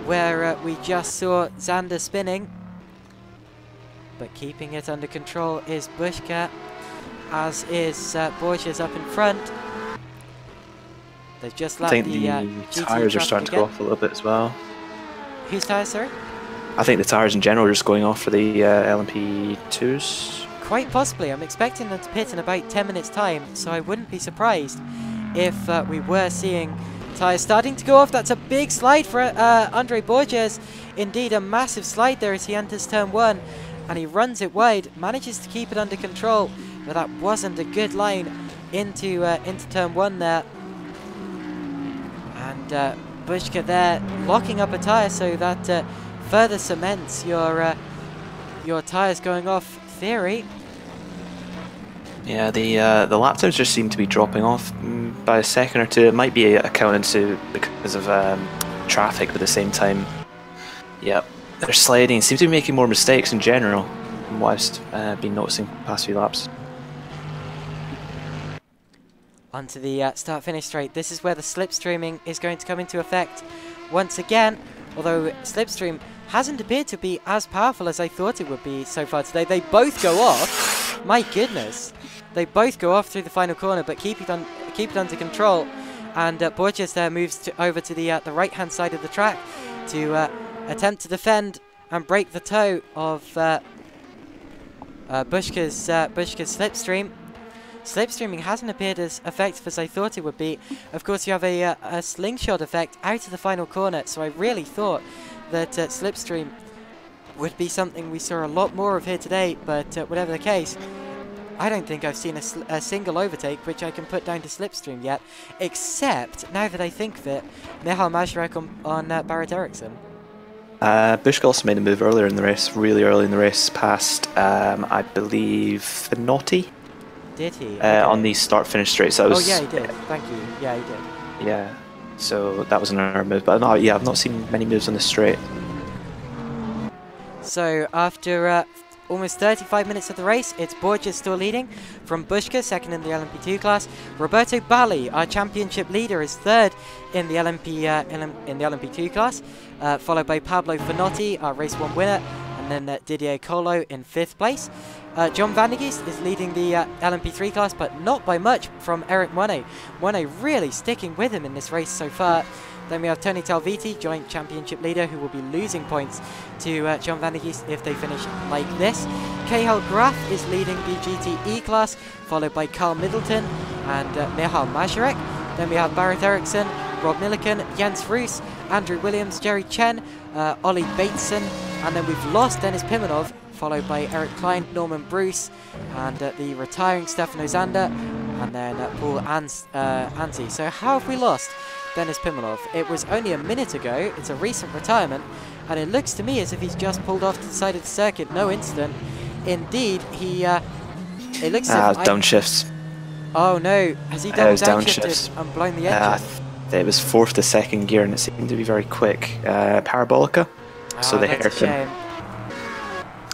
Speaker 1: where we just saw Zander spinning. But keeping it under control is Bushka, as is Borges up in front. They've just lapped
Speaker 2: I think the tyres are starting to go off a little bit as well.
Speaker 1: Whose tyres, sorry?
Speaker 2: I think the tyres in general are just going off for the LMP2s.
Speaker 1: Quite possibly. I'm expecting them to pit in about 10 minutes time, so I wouldn't be surprised if we were seeing tyres starting to go off. That's a big slide for Andre Borges. Indeed, a massive slide there as he enters turn 1, and he runs it wide, manages to keep it under control, but that wasn't a good line into turn 1 there. And Bushka there locking up a tyre, so that further cements your tyres going off theory.
Speaker 2: Yeah, the lap times just seem to be dropping off by a second or two. It might be accounted to because of traffic, but at the same time, yeah, they're sliding. Seem to be making more mistakes in general, from what I've been noticing the past few laps.
Speaker 1: Onto the start-finish straight. This is where the slipstreaming is going to come into effect once again, although slipstream hasn't appeared to be as powerful as I thought it would be so far today. They both go off. My goodness. They both go off through the final corner, but keep it under control. And Borges there moves over to the right-hand side of the track to attempt to defend and break the toe of Bushka's slipstream. Slipstreaming hasn't appeared as effective as I thought it would be. Of course, you have a slingshot effect out of the final corner, so I really thought that slipstream would be something we saw a lot more of here today, but whatever the case, I don't think I've seen a single overtake which I can put down to slipstream yet, except, now that I think of it, Michal Mazurek on Barrett Eriksson.
Speaker 2: Bushka also made a move earlier in the race, really early in the race, past, I believe, Finotti.
Speaker 1: Did he? Okay.
Speaker 2: On the start-finish straight. So
Speaker 1: oh yeah, he did. Thank you. Yeah, he did.
Speaker 2: Yeah. So that was another move, but no, yeah, I've not seen many moves on the straight.
Speaker 1: So after almost 35 minutes of the race, it's Borges still leading from Bushka, second in the LMP2 class. Roberto Bali, our championship leader, is third in the LMP2 class, followed by Pablo Finotti, our race 1 winner, and then Didier Colo in 5th place. John Van der Geest is leading the LMP3 class, but not by much, from Eric Monet. Monet really sticking with him in this race so far. Then we have Tony Talviti, joint championship leader, who will be losing points to John Van der Geest if they finish like this. KL Graf is leading the GTE class, followed by Carl Middleton and Michal Mazurek. Then we have Barrett Eriksson, Rob Milliken, Jens Roos, Andrew Williams, Jerry Chen, Ollie Bateson, and then we've lost Dennis Pimenov, followed by Eric Klein, Norman Bruce, and the retiring Stefano Zander, and then Paul Anzi. So how have we lost Dennis Pimenov? It was only a minute ago. It's a recent retirement, and it looks to me as if he's just pulled off to the side of the circuit. No incident. Indeed, he. It looks as if
Speaker 2: downshifts.
Speaker 1: Oh no! Has he double downshifted and blown the engine?
Speaker 2: It was 4th to 2nd gear, and it seemed to be very quick. Parabolica. So they hurt him.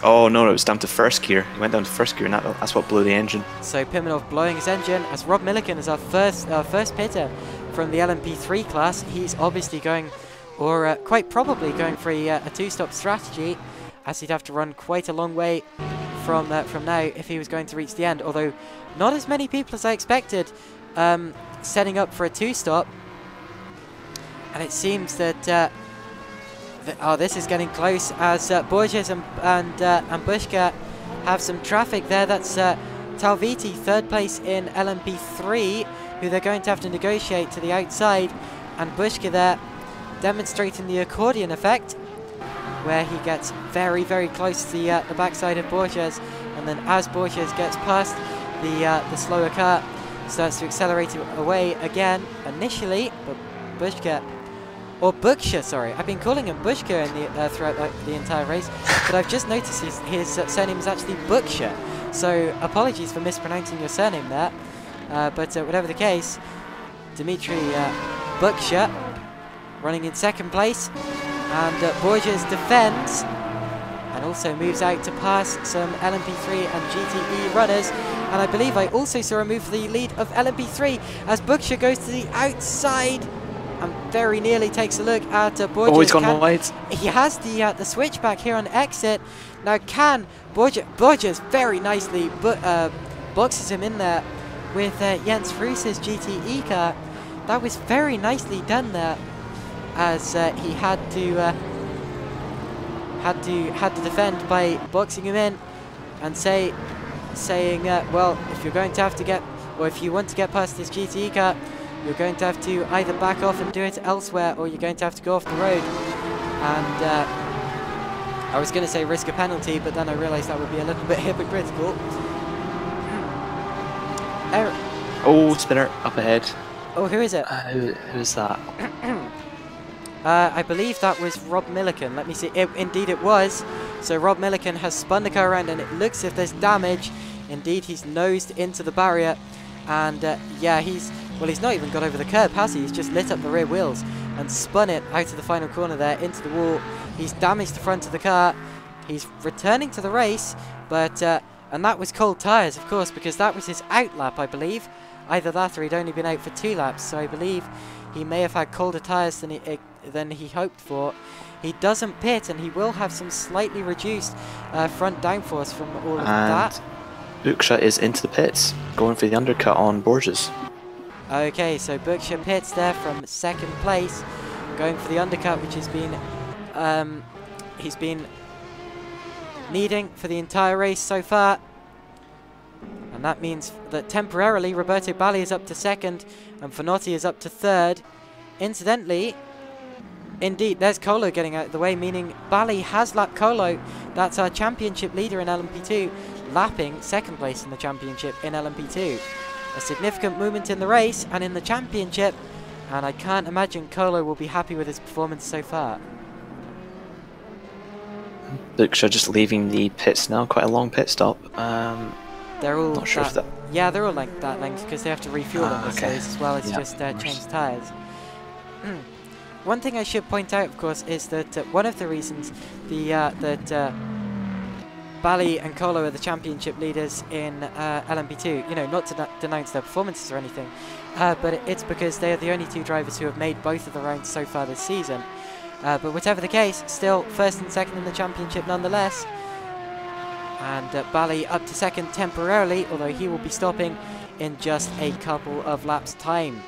Speaker 2: Oh no, it was down to 1st gear. He went down to 1st gear, and that's what blew the engine. So
Speaker 1: Pimenov blowing his engine, as Rob Milliken is our first pitter from the LMP3 class. He's obviously going, or quite probably going for a 2-stop strategy, as he'd have to run quite a long way from now if he was going to reach the end. Although not as many people as I expected setting up for a 2-stop, and it seems that. Oh, this is getting close as Borges and Bushka have some traffic there. That's Talviti, 3rd place in LMP3, who they're going to have to negotiate to the outside. And Bushka there demonstrating the accordion effect where he gets very, very close to the backside of Borges, and then as Borges gets past the slower car, starts to accelerate away again initially, but Buchka, sorry, I've been calling him Buchka in the throughout the entire race, but I've just noticed his surname is actually Buchka, so apologies for mispronouncing your surname there, but whatever the case, Dimitri Buchka running in second place, and Borges defends and also moves out to pass some LMP3 and GTE runners, and I believe I also saw a move for the lead of LMP3 as Buchka goes to the outside and very nearly takes a look at Borges.
Speaker 2: Oh, he's gone wide.
Speaker 1: He has the switchback here on exit. Now can Borges very nicely boxes him in there with Jens Fruse's GTE car. That was very nicely done there, as he had to defend by boxing him in and saying, well, if you're going to have to get, or if you want to get past this GTE car, you're going to have to either back off and do it elsewhere, or you're going to have to go off the road. And I was going to say risk a penalty, but then I realised that would be a little bit hypocritical.
Speaker 2: Oh, spinner up ahead.
Speaker 1: Oh, who is it?
Speaker 2: Who is that?
Speaker 1: I believe that was Rob Milliken. Let me see. Indeed it was. So Rob Milliken has spun the car around and it looks as if there's damage. Indeed, he's nosed into the barrier. And yeah, he's not even got over the curb, has he? He's just lit up the rear wheels and spun it out of the final corner there into the wall. He's damaged the front of the car. He's returning to the race, but and that was cold tyres, of course, because that was his out lap, I believe. Either that or he'd only been out for 2 laps, so I believe he may have had colder tyres than he hoped for. He doesn't pit, and he will have some slightly reduced front downforce from all of that.
Speaker 2: Buchka is into the pits, going for the undercut on Borges.
Speaker 1: Okay, so Buchka pits there from second place, going for the undercut, which has been he's been needing for the entire race so far. And that means that temporarily Roberto Bali is up to second and Fanotti is up to third. Incidentally, indeed, there's Colo getting out of the way, meaning Bali has lapped Colo. That's our championship leader in LMP2, lapping second place in the championship in LMP2. A significant movement in the race and in the championship, and I can't imagine Colo will be happy with his performance so far.
Speaker 2: Buchka just leaving the pits now, quite a long pit stop.
Speaker 1: They're all
Speaker 2: not sure if that...
Speaker 1: Yeah, they're all like that length because they have to refuel on this race as well as just change tyres. One thing I should point out, of course, is that one of the reasons that Bali and Colo are the championship leaders in LMP2, you know, not to denounce their performances or anything, but it's because they are the only 2 drivers who have made both of the rounds so far this season. But whatever the case, still first and second in the championship nonetheless. And Bali up to second temporarily, although he will be stopping in just a couple of laps' time.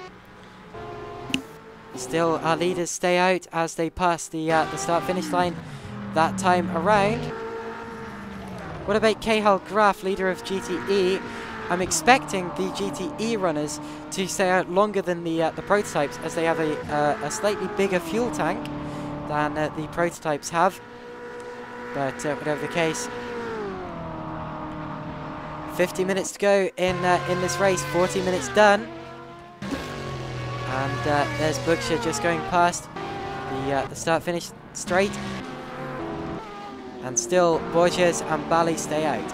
Speaker 1: Still, our leaders stay out as they pass the start-finish line that time around. What about Cahill Graf, leader of GTE? I'm expecting the GTE runners to stay out longer than the prototypes, as they have a slightly bigger fuel tank than the prototypes have. But whatever the case, 50 minutes to go in this race, 40 minutes done. And there's Buchka just going past the start-finish straight. And still, Borges and Bali stay out.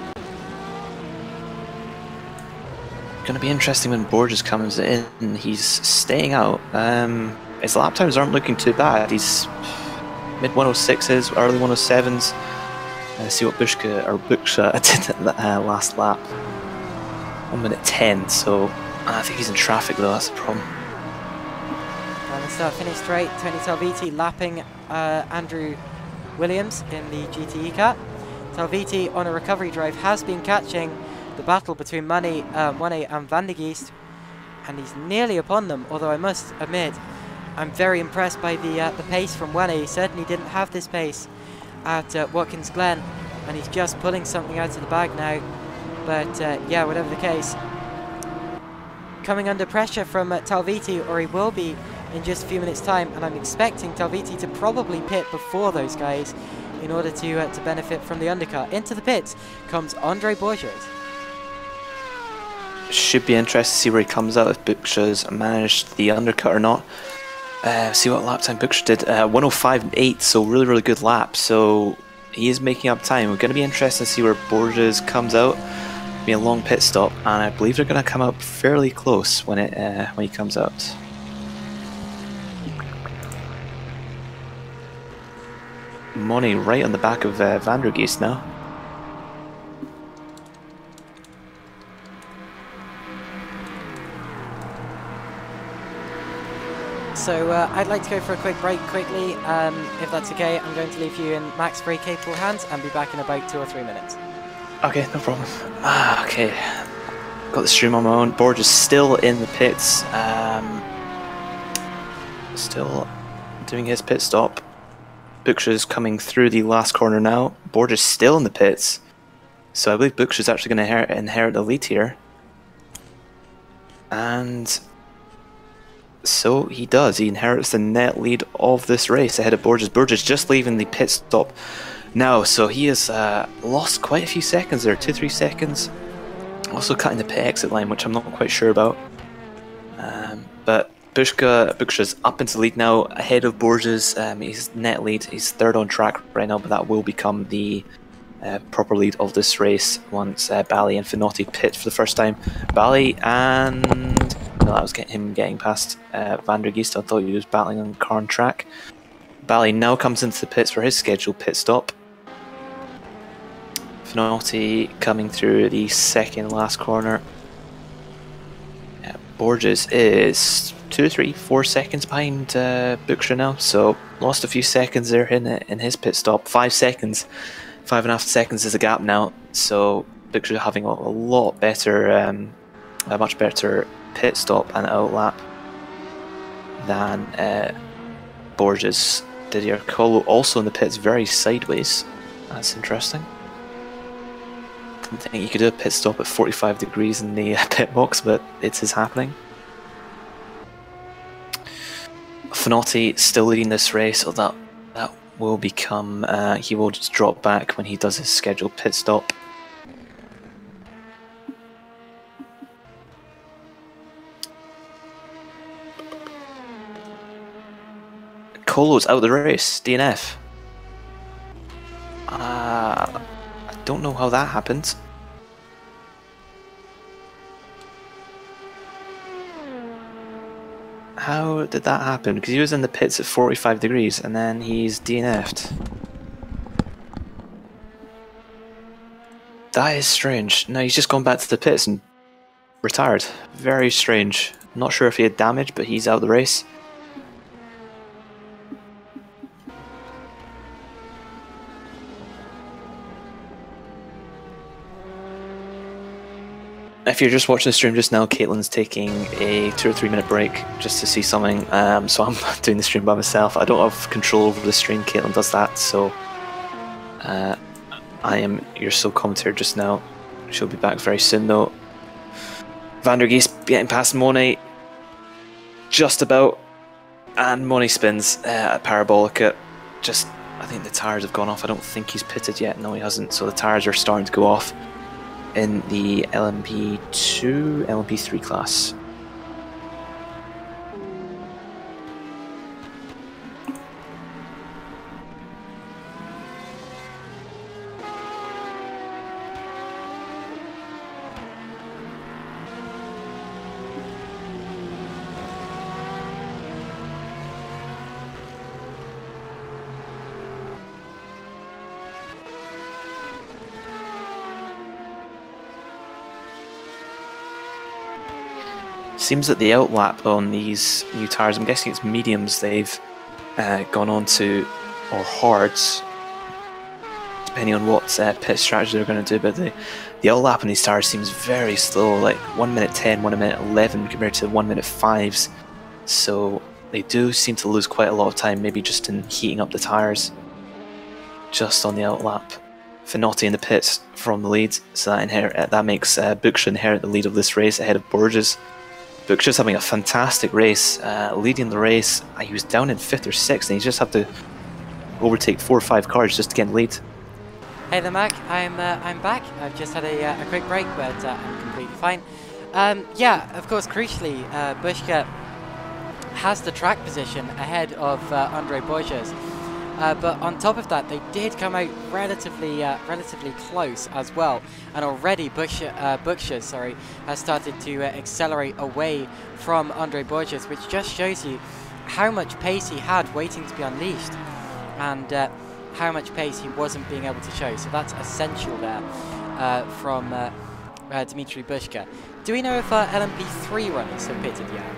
Speaker 2: Going to be interesting when Borges comes in. He's staying out. His lap times aren't looking too bad. He's mid 106s, early 107s. See what Buchka did at the last lap. 1 minute 10. So I think he's in traffic though. That's the problem.
Speaker 1: And the start-finish straight. Tony Talviti lapping Andrew Williams in the GTE car. Talviti on a recovery drive has been catching the battle between Monet and Van de Geest, and he's nearly upon them, although I must admit I'm very impressed by the pace from Monet. He certainly didn't have this pace at Watkins Glen, and he's just pulling something out of the bag now. But yeah, whatever the case, coming under pressure from Talviti, or he will be in just a few minutes time, and I'm expecting Talviti to probably pit before those guys. in order to benefit from the undercut. Into the pits comes Andre Borges.
Speaker 2: Should be interesting to see where he comes out, if Buksha's managed the undercut or not. See what lap time Buksha did. 105.8, so really good lap. So he is making up time. We're going to be interested to see where Borges comes out. Be a long pit stop, and I believe they're going to come up fairly close when he comes out. Money right on the back of Van der Geest now.
Speaker 1: So I'd like to go for a quick break quickly. If that's okay, I'm going to leave you in Mac's very capable hands and be back in about 2 or 3 minutes.
Speaker 2: Okay, no problem. Okay. Got the stream on my own. Borges still in the pits. Still doing his pit stop. Buksha's coming through the last corner now. Borges still in the pits. So I believe Buksha's actually going to inherit the lead here. And so he does. He inherits the net lead of this race ahead of Borges. Borges just leaving the pit stop now, so he has lost quite a few seconds there, 2-3 seconds. Also cutting the pit exit line, which I'm not quite sure about. But Buksha's up into the lead now, ahead of Borges. He's net lead. He's third on track right now, but that will become the proper lead of this race once Bally and Finotti pit for the first time. Bally and no, that was him getting past Van der Geest. I thought he was battling on the car on track. Bally now comes into the pits for his scheduled pit stop. Finotti coming through the second last corner. Borges is 2, 3, 4 seconds behind Buksha now, so lost a few seconds there in his pit stop. 5 seconds, 5.5 seconds is the gap now. So Buksha having a lot better, a much better pit stop and out lap than Borges. Didier Colo also in the pits, very sideways. That's interesting. Didn't think you could do a pit stop at 45 degrees in the pit box, but it is happening. Finotti still leading this race, so that will become, he will just drop back when he does his scheduled pit stop. Colo's out of the race, DNF. I don't know how that happened. How did that happen? Because he was in the pits at 45 degrees and then he's DNF'd. That is strange. No, he's just gone back to the pits and retired. Very strange. Not sure if he had damage, but he's out of the race. If you're just watching the stream just now, Caitlin's taking a 2 or 3 minute break just to see something, so I'm doing the stream by myself. I don't have control over the stream, Caitlin does that, so I am your sole commentator just now. She'll be back very soon though. Van der Geest getting past Monet, just about, and Monet spins at Parabolica. Just, I think the tyres have gone off. I don't think he's pitted yet. No, he hasn't, so the tyres are starting to go off in the LMP2, LMP3 class. Seems that the outlap on these new tyres, I'm guessing it's mediums they've gone on to, or hards, depending on what pit strategy they're going to do, but the outlap on these tyres seems very slow, like 1 minute 10, 1 minute 11 compared to 1 minute 5s, so they do seem to lose quite a lot of time, maybe just in heating up the tyres, just on the outlap. Finotti in the pits from the lead, so that makes Buksha inherit the lead of this race ahead of Borges. Buksha's having a fantastic race, leading the race. He was down in 5th or 6th, and he just had to overtake 4 or 5 cars just to get in the lead.
Speaker 1: Hey there, Mac. I'm back. I've just had a quick break, but I'm completely fine. Yeah, of course, crucially, Bushka has the track position ahead of Andre Borges. But on top of that, they did come out relatively close as well, and already Bushka has started to accelerate away from Andre Borges, which just shows you how much pace he had waiting to be unleashed, and how much pace he wasn't being able to show. So that's essential there from Dmitry Bushka. Do we know if our LMP3 runners have pitted yet?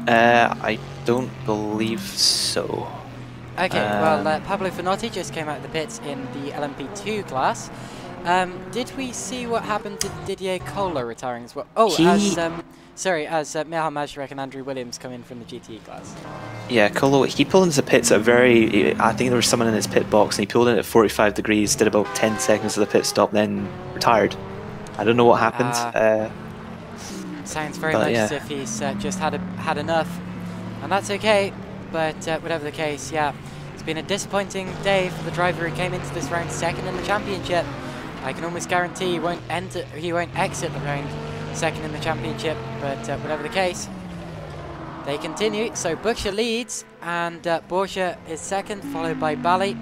Speaker 2: I don't believe so.
Speaker 1: Okay, well, Pablo Finotti just came out of the pits in the LMP2 class. Did we see what happened to Didier Kohler retiring as well? Oh, as Michal Mazurek and Andrew Williams come in from the GTE class. Yeah,
Speaker 2: Kohler, he pulled into the pits at I think there was someone in his pit box, and he pulled in at 45 degrees, did about 10 seconds of the pit stop, then retired. I don't know what happened.
Speaker 1: Sounds very much as if he's just had enough, and that's okay. But whatever the case, yeah, it's been a disappointing day for the driver who came into this round second in the championship. I can almost guarantee he won't exit the round second in the championship. But whatever the case, they continue. So Bushka leads, and Borja is second, followed by Bali.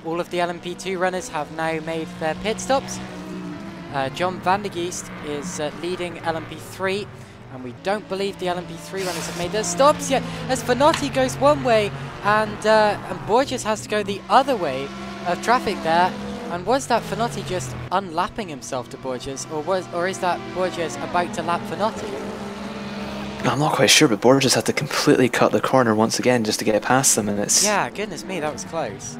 Speaker 1: All of the LMP2 runners have now made their pit stops. John van der Geest is leading LMP3. And we don't believe the LMP3 runners have made their stops yet, as Finotti goes one way and Borges has to go the other way of traffic there. And was that Finotti just unlapping himself to Borges, or is that Borges about to lap Finotti?
Speaker 2: I'm not quite sure, but Borges had to completely cut the corner once again just to get past them, and it's...
Speaker 1: Yeah, goodness me, that was close.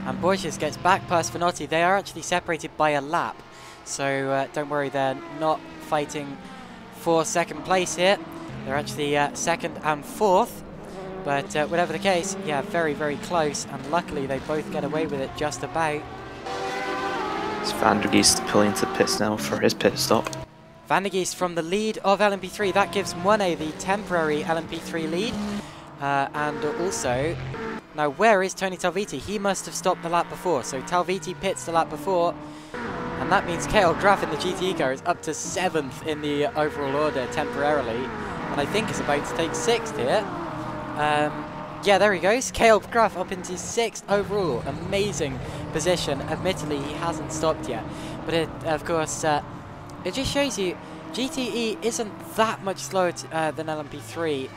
Speaker 1: And Borges gets back past Finotti. They are actually separated by a lap, so don't worry, they're not fighting for second place here. They're actually second and fourth, but whatever the case, yeah, very close, and luckily they both get away with it just about.
Speaker 2: It's Van der Geest pulling into the pits now for his pit stop.
Speaker 1: Van der Geest from the lead of LMP3, that gives Moine the temporary LMP3 lead, and also, now where is Tony Talviti? He must have stopped the lap before, so Talviti pits the lap before. And that means Kale Graff in the GTE car is up to 7th in the overall order temporarily. And I think is about to take 6th here. Yeah, there he goes. Kale Graff up into 6th overall. Amazing position. Admittedly, he hasn't stopped yet. But it, of course, it just shows you GTE isn't that much slower than LMP3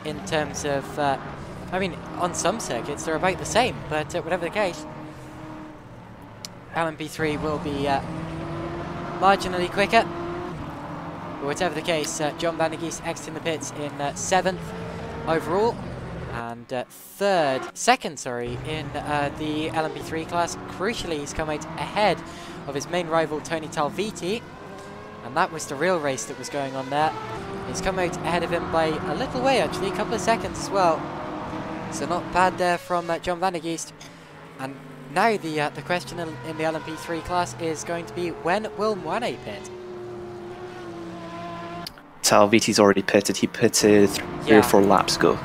Speaker 1: in terms of... I mean, on some circuits, they're about the same. But whatever the case... LMP3 will be marginally quicker. But whatever the case, John van der Geest exiting the pits in 7th overall, and second in the LMP3 class. Crucially, he's come out ahead of his main rival Tony Talviti, and that was the real race that was going on there. He's come out ahead of him by a little way, actually, a couple of seconds as well. So not bad there from John van der Geest. And now the question in the LMP3 class is going to be, when will Moine pit?
Speaker 2: Talviti's already pitted. He pitted 3 or 4 laps ago.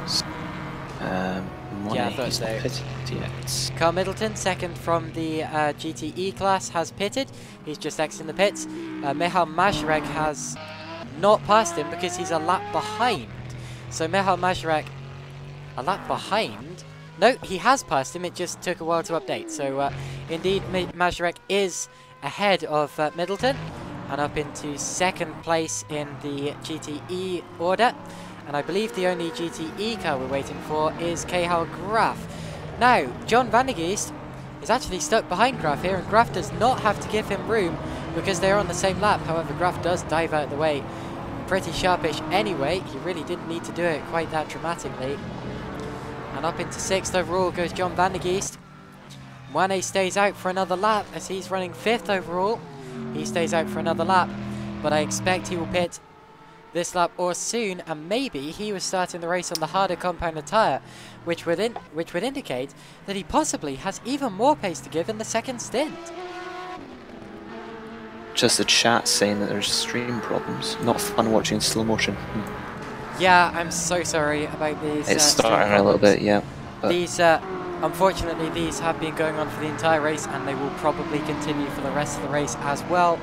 Speaker 1: Yeah, I thought so.
Speaker 2: Pitted yet.
Speaker 1: Carl Middleton, second from the GTE class, has pitted. He's just exiting the pits. Michal Mazurek has not passed him because he's a lap behind. So Michal Mazurek, a lap behind? No, he has passed him, it just took a while to update. So indeed, Mazurek is ahead of Middleton and up into 2nd place in the GTE order. And I believe the only GTE car we're waiting for is Cahill Graff. Now, John van der Geest is actually stuck behind Graff here, and Graff does not have to give him room because they're on the same lap. However, Graff does dive out of the way pretty sharpish anyway. He really didn't need to do it quite that dramatically. And up into 6th overall goes John van der Geest. Moine stays out for another lap as he's running 5th overall. He stays out for another lap, but I expect he will pit this lap or soon, and maybe he was starting the race on the harder compound tyre, which would indicate that he possibly has even more pace to give in the second stint.
Speaker 2: Just a chat saying that there's stream problems. Not fun watching slow motion.
Speaker 1: Yeah, I'm so sorry about these.
Speaker 2: It's starting a little bit, yeah.
Speaker 1: These unfortunately, these have been going on for the entire race, and they will probably continue for the rest of the race as well.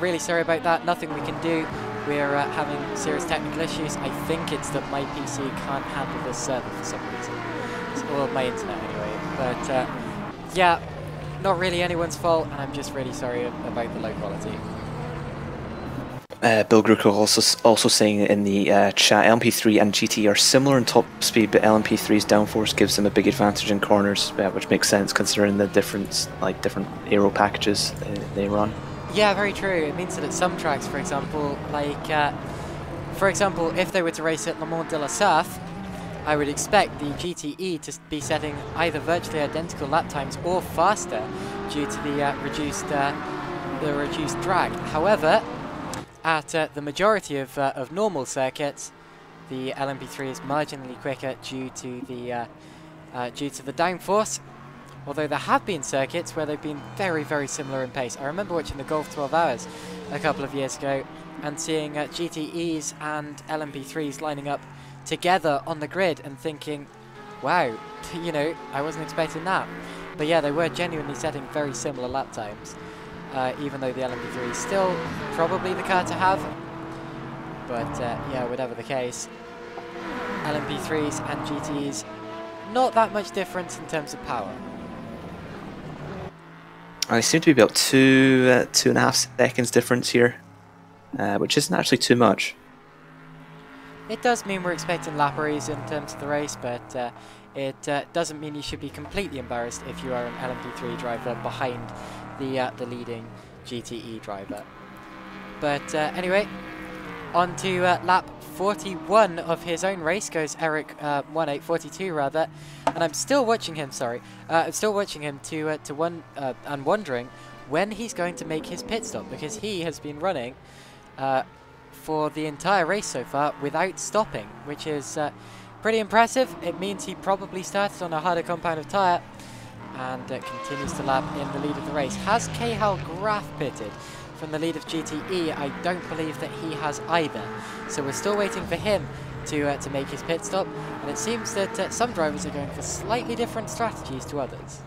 Speaker 1: Really sorry about that. Nothing we can do. We're having serious technical issues. I think it's that my PC can't handle this server for some reason. Or my internet anyway. But yeah, not really anyone's fault, and I'm just really sorry about the low quality.
Speaker 2: Bill Gruco also saying in the chat, LMP3 and GT are similar in top speed, but LMP3's downforce gives them a big advantage in corners, which makes sense considering the different aero packages they run. Yeah,
Speaker 1: very true. It means that at some tracks, for example, if they were to race at Le Mans de la Surf, I would expect the GTE to be setting either virtually identical lap times or faster due to the reduced drag. However, at the majority of normal circuits, the LMP3 is marginally quicker due to the downforce. Although there have been circuits where they've been very, very similar in pace. I remember watching the Golf 12 Hours a couple of years ago and seeing GTEs and LMP3s lining up together on the grid and thinking, wow, you know, I wasn't expecting that. But yeah, they were genuinely setting very similar lap times, even though the LMP3 is still probably the car to have. But yeah, whatever the case, LMP3s and GTEs, not that much difference in terms of power.
Speaker 2: I seem to be about 2.5 seconds difference here, which isn't actually too much.
Speaker 1: It does mean we're expecting lapparies in terms of the race, but it doesn't mean you should be completely embarrassed if you are an LMP3 driver behind the leading GTE driver. But anyway, on to lap 41 of his own race goes Eric 1842 rather, and I'm still watching him. I'm still watching him and wondering when he's going to make his pit stop, because he has been running for the entire race so far without stopping, which is pretty impressive. It means he probably started on a harder compound of tyre and continues to lap in the lead of the race. Has Cahill Graf pitted from the lead of GTE? I don't believe that he has either. So we're still waiting for him to make his pit stop, and it seems that some drivers are going for slightly different strategies to others.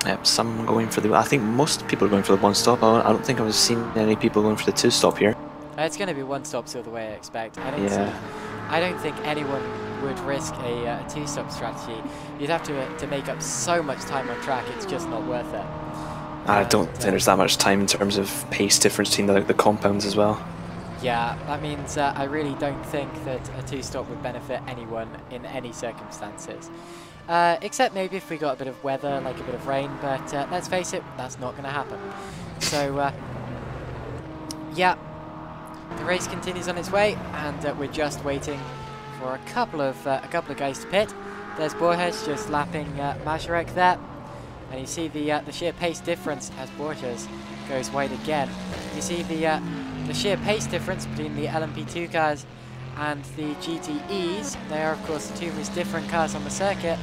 Speaker 2: Yep, some going for the... I think most people are going for the one stop. I don't think I've seen any people going for the two stop here.
Speaker 1: It's going to be one stop still the way I expect. I don't think anyone would risk a two stop strategy. You'd have to make up so much time on track, it's just not worth it.
Speaker 2: I don't think there's that much time in terms of pace difference between the compounds as well.
Speaker 1: Yeah, that means I really don't think that a two-stop would benefit anyone in any circumstances. Except maybe if we got a bit of weather, like a bit of rain, but let's face it, that's not going to happen. So, yeah, the race continues on its way, and we're just waiting for a couple of guys to pit. There's Borges just lapping Majerek there. And you see the sheer pace difference as Borges goes wide again. You see the sheer pace difference between the LMP2 cars and the GTEs. They are, of course, the two most different cars on the circuit.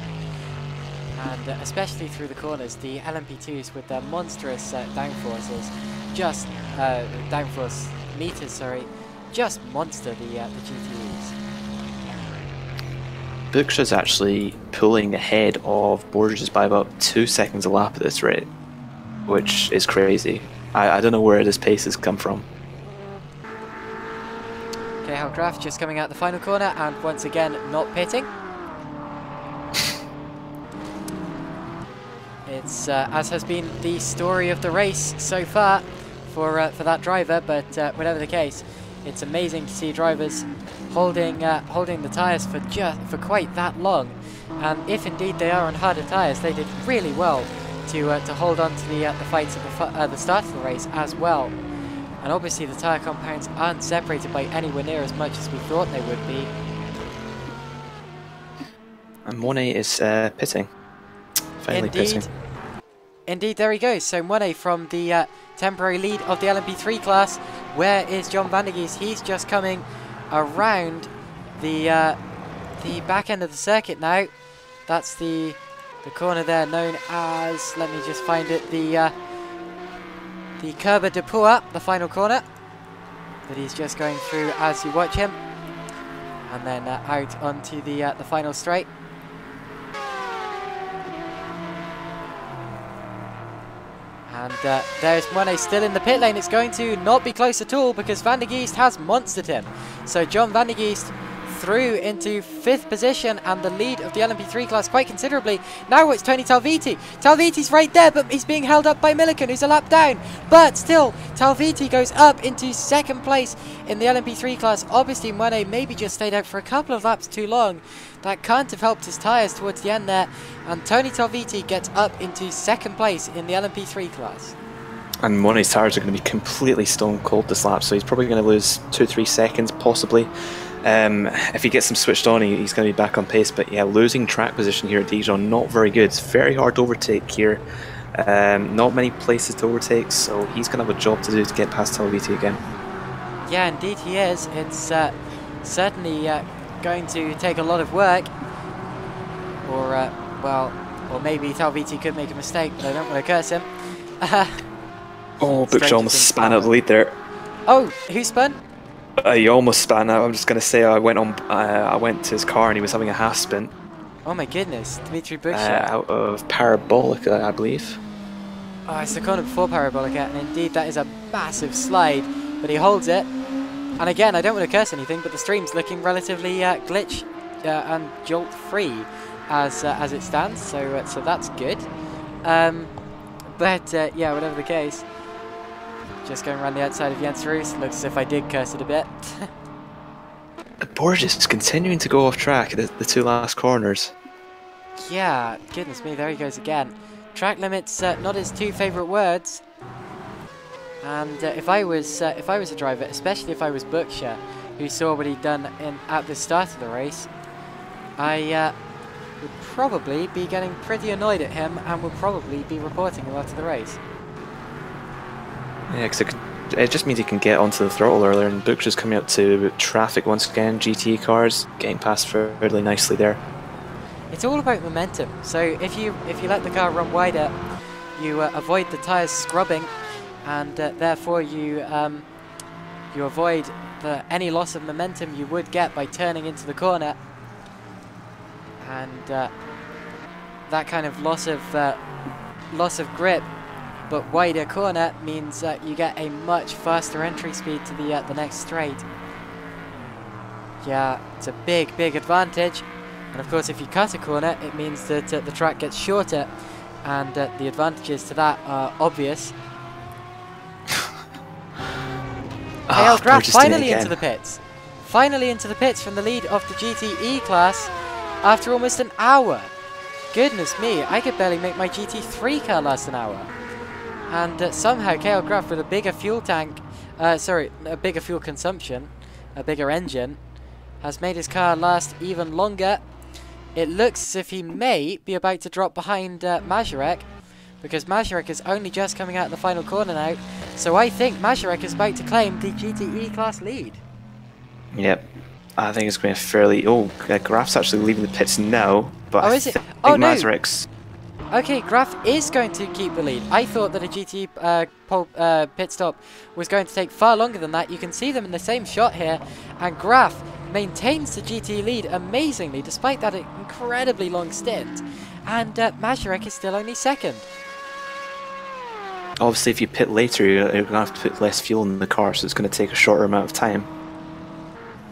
Speaker 1: And especially through the corners, the LMP2s with their monstrous downforces, just downforce meters, sorry, just monster the GTEs.
Speaker 2: Buksha's actually pulling ahead of Borges by about 2 seconds a lap at this rate, which is crazy. I don't know where this pace has come from.
Speaker 1: Cahill Graf just coming out the final corner and once again not pitting. It's as has been the story of the race so far for that driver, but whatever the case, it's amazing to see drivers holding the tyres for quite that long, and if indeed they are on harder tyres, they did really well to hold on to the fights at the start of the race as well. And obviously the tyre compounds aren't separated by anywhere near as much as we thought they would be.
Speaker 2: And Monet is pitting. Finally pitting.
Speaker 1: Indeed, there he goes. So Monet from the temporary lead of the LMP3 class. Where is John van der Gies? He's just coming around the back end of the circuit now. That's the corner there known as, let me just find it, the Curva de Pua, the final corner that he's just going through as you watch him, and then out onto the final straight. And there's Monet still in the pit lane. It's going to not be close at all because Van der Geest has monstered him. So John Van der Geest through into 5th position and the lead of the LMP3 class quite considerably. Now it's Tony Talviti. Talviti's right there, but he's being held up by Milliken, who's a lap down. But still, Talviti goes up into 2nd place in the LMP3 class. Obviously, Monet maybe just stayed out for a couple of laps too long. That can't have helped his tyres towards the end there. And Tony Talviti gets up into 2nd place in the LMP3 class.
Speaker 2: And Monet's tyres are going to be completely stone cold this lap, so he's probably going to lose 2-3 seconds possibly. If he gets them switched on, he's going to be back on pace. But yeah, losing track position here at Dijon, not very good. It's very hard to overtake here. Not many places to overtake, so he's going to have a job to do to get past Talviti again.
Speaker 1: Yeah, indeed he is. It's certainly going to take a lot of work. Or maybe Talviti could make a mistake, but I don't want to curse him.
Speaker 2: Oh, Butcher almost span out the lead there.
Speaker 1: Oh, who spun?
Speaker 2: He almost span out. I'm just going to say I went to his car and he was having a half spin.
Speaker 1: Oh my goodness, Dimitri Butcher.
Speaker 2: Out of Parabolica, I believe.
Speaker 1: Oh, it's the corner before Parabolica, and indeed that is a massive slide, but he holds it. And again, I don't want to curse anything, but the stream's looking relatively glitch and jolt free as it stands, so that's good. But yeah, whatever the case, just going around the outside of Jens Roos. Looks as if I did curse it a bit.
Speaker 2: Borges is continuing to go off track at the 2 last corners.
Speaker 1: Yeah, goodness me, there he goes again. Track limits, not his 2 favourite words. And if I was a driver, especially if I was Butcher, who saw what he'd done at the start of the race, I would probably be getting pretty annoyed at him and would probably be reporting him after the race.
Speaker 2: Yeah, because it just means he can get onto the throttle earlier, and Butcher's coming up to traffic once again. GT cars getting past fairly nicely there.
Speaker 1: It's all about momentum. So if you let the car run wider, you avoid the tyres scrubbing, and therefore you avoid any loss of momentum you would get by turning into the corner. And that kind of loss of grip, but wider corner, means you get a much faster entry speed to the next straight. Yeah, it's a big advantage. And of course, if you cut a corner, it means that the track gets shorter, and the advantages to that are obvious. Kale Graf finally into the pits. Finally into the pits from the lead of the GTE class after almost an hour. Goodness me, I could barely make my GT3 car last an hour. And somehow Kale Graf, with a bigger fuel tank, a bigger fuel consumption, a bigger engine, has made his car last even longer. It looks as if he may be about to drop behind Mazurek, because Mazurek is only just coming out of the final corner now. So I think Mazurek is about to claim the GTE class lead.
Speaker 2: Yep, I think it's going to fairly... Oh, Graf's actually leaving the pits now, but
Speaker 1: oh,
Speaker 2: I
Speaker 1: is it?
Speaker 2: think
Speaker 1: Oh, no.
Speaker 2: Mazurek's...
Speaker 1: Okay, Graf is going to keep the lead. I thought that a GT pit stop was going to take far longer than that. You can see them in the same shot here, and Graf maintains the GT lead amazingly despite that incredibly long stint, and Mazurek is still only second.
Speaker 2: Obviously, if you pit later, you're going to have to put less fuel in the car, so it's going to take a shorter amount of time.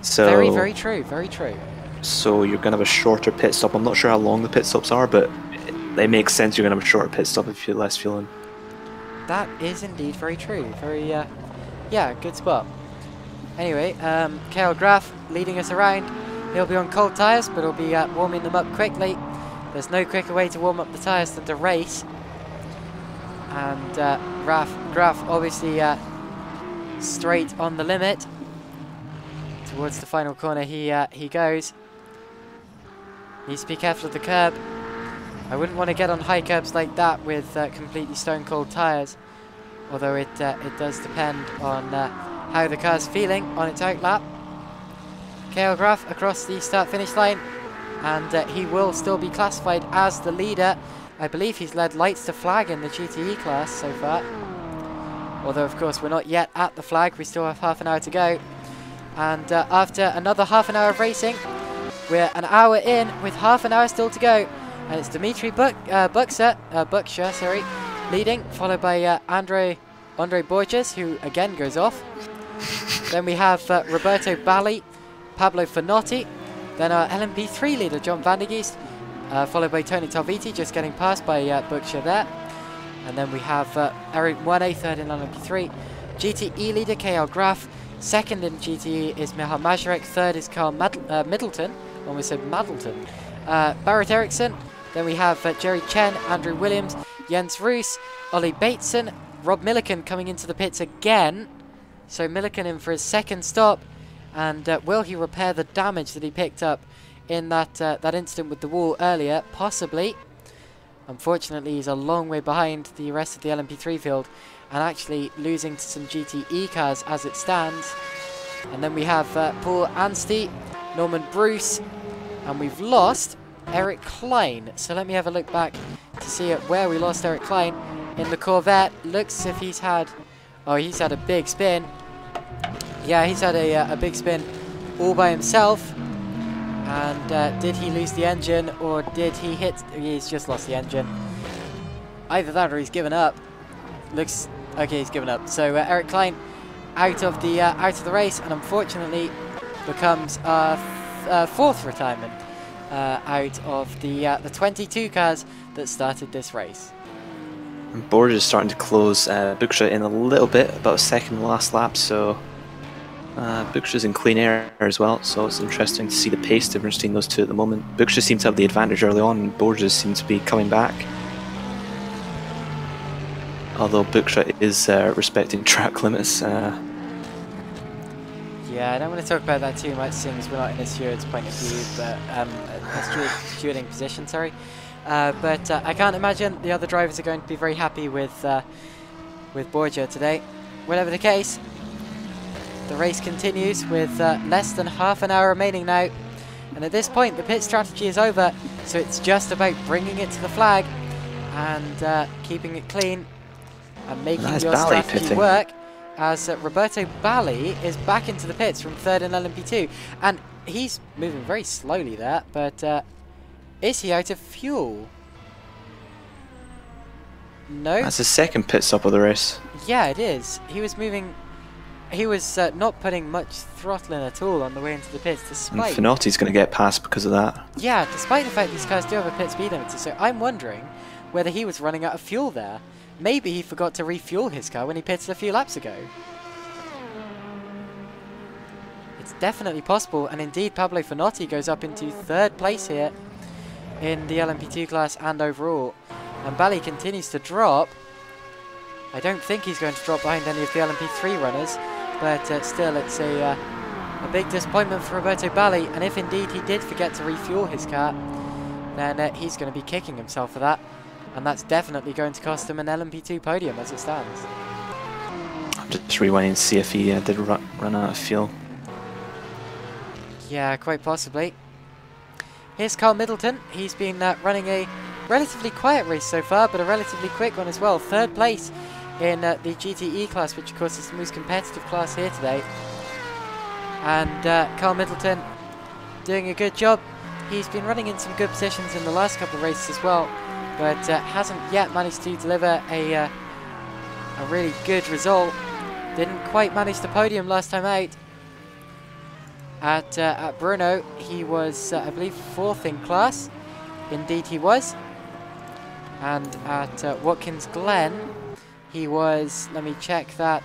Speaker 2: So
Speaker 1: very true, very true.
Speaker 2: So you're going to have a shorter pit stop. I'm not sure how long the pit stops are, but it makes sense you're going to have a shorter pit stop if you put less fuel in.
Speaker 1: That is indeed very true. Very, yeah, good spot. Anyway, Kale Graf leading us around. He'll be on cold tyres, but he'll be warming them up quickly. There's no quicker way to warm up the tyres than to race. And Graf obviously straight on the limit. Towards the final corner he goes. Needs to be careful of the curb. I wouldn't want to get on high curbs like that with completely stone cold tyres. Although it does depend on how the car's feeling on its out lap. Kale Graf across the start-finish line, and he will still be classified as the leader. I believe he's led lights to flag in the GTE class so far. Although, of course, we're not yet at the flag. We still have half an hour to go. And after another half an hour of racing, we're an hour in with half an hour still to go. And it's Dimitri Butcher, leading, followed by Andre Borges, who again goes off. Then we have Roberto Bali, Pablo Finotti, then our LMP3 leader John van der Geest, followed by Tony Talviti, just getting passed by Bukshire there. And then we have Eric Moine, third in LMP3, GTE leader KL Graf, second in GTE is Mihal Mazurek, third is Carl Middleton, almost said Maddleton, Barrett Eriksson, then we have Jerry Chen, Andrew Williams, Jens Roos, Ollie Bateson, Rob Milliken coming into the pits again. So Milliken in for his second stop, and will he repair the damage that he picked up in that incident with the wall earlier? Possibly. Unfortunately, he's a long way behind the rest of the LMP3 field, and actually losing to some GTE cars as it stands. And then we have Paul Anstey, Norman Bruce, and we've lost Eric Klein. So let me have a look back to see where we lost Eric Klein. In the Corvette, looks as if he's had... Oh, he's had a big spin. Yeah, he's had a big spin all by himself. And did he lose the engine, or did he hit... He's just lost the engine. Either that or he's given up. Looks... Okay, he's given up. So Eric Klein out of the race, and unfortunately becomes our fourth retirement out of the 22 cars that started this race.
Speaker 2: Borges is starting to close Bukshire in a little bit, about a second last lap, so Bukshire's in clean air as well, so it's interesting to see the pace difference between those two at the moment. Bukshire seemed to have the advantage early on, and Borges seems to be coming back. Although Bukshire is respecting track limits.
Speaker 1: Yeah, I don't want to talk about that too much, seeing as we're not in a steward's point of view, but a stewarding position, sorry. But I can't imagine the other drivers are going to be very happy with Borgia today. Whatever the case, the race continues with less than half an hour remaining now. And at this point, the pit strategy is over, so it's just about bringing it to the flag and keeping it clean and making your strategy work. As Roberto Bali is back into the pits from third in LMP2, and he's moving very slowly there, but is he out of fuel? No.
Speaker 2: That's his second pit stop of the race.
Speaker 1: Yeah, it is. He was moving... He was not putting much throttle in at all on the way into the pits, despite...
Speaker 2: And Finotti's going to get past because of that.
Speaker 1: Yeah, despite the fact these cars do have a pit speed limiter, so I'm wondering whether he was running out of fuel there. Maybe he forgot to refuel his car when he pitted a few laps ago. It's definitely possible, and indeed Pablo Finotti goes up into third place here in the LMP2 class and overall. And Bali continues to drop. I don't think he's going to drop behind any of the LMP3 runners, but still it's a big disappointment for Roberto Bali, and if indeed he did forget to refuel his car, then he's going to be kicking himself for that, and that's definitely going to cost him an LMP2 podium as it stands.
Speaker 2: I'm just rewinding to see if he did run out of fuel.
Speaker 1: Yeah, quite possibly. Here's Carl Middleton. He's been running a relatively quiet race so far, but a relatively quick one as well. Third place in the GTE class, which of course is the most competitive class here today. And Carl Middleton doing a good job. He's been running in some good positions in the last couple of races as well, but hasn't yet managed to deliver a really good result. Didn't quite manage the podium last time out. At Brno, he was, I believe, fourth in class. Indeed he was. And at Watkins Glen, he was, let me check that,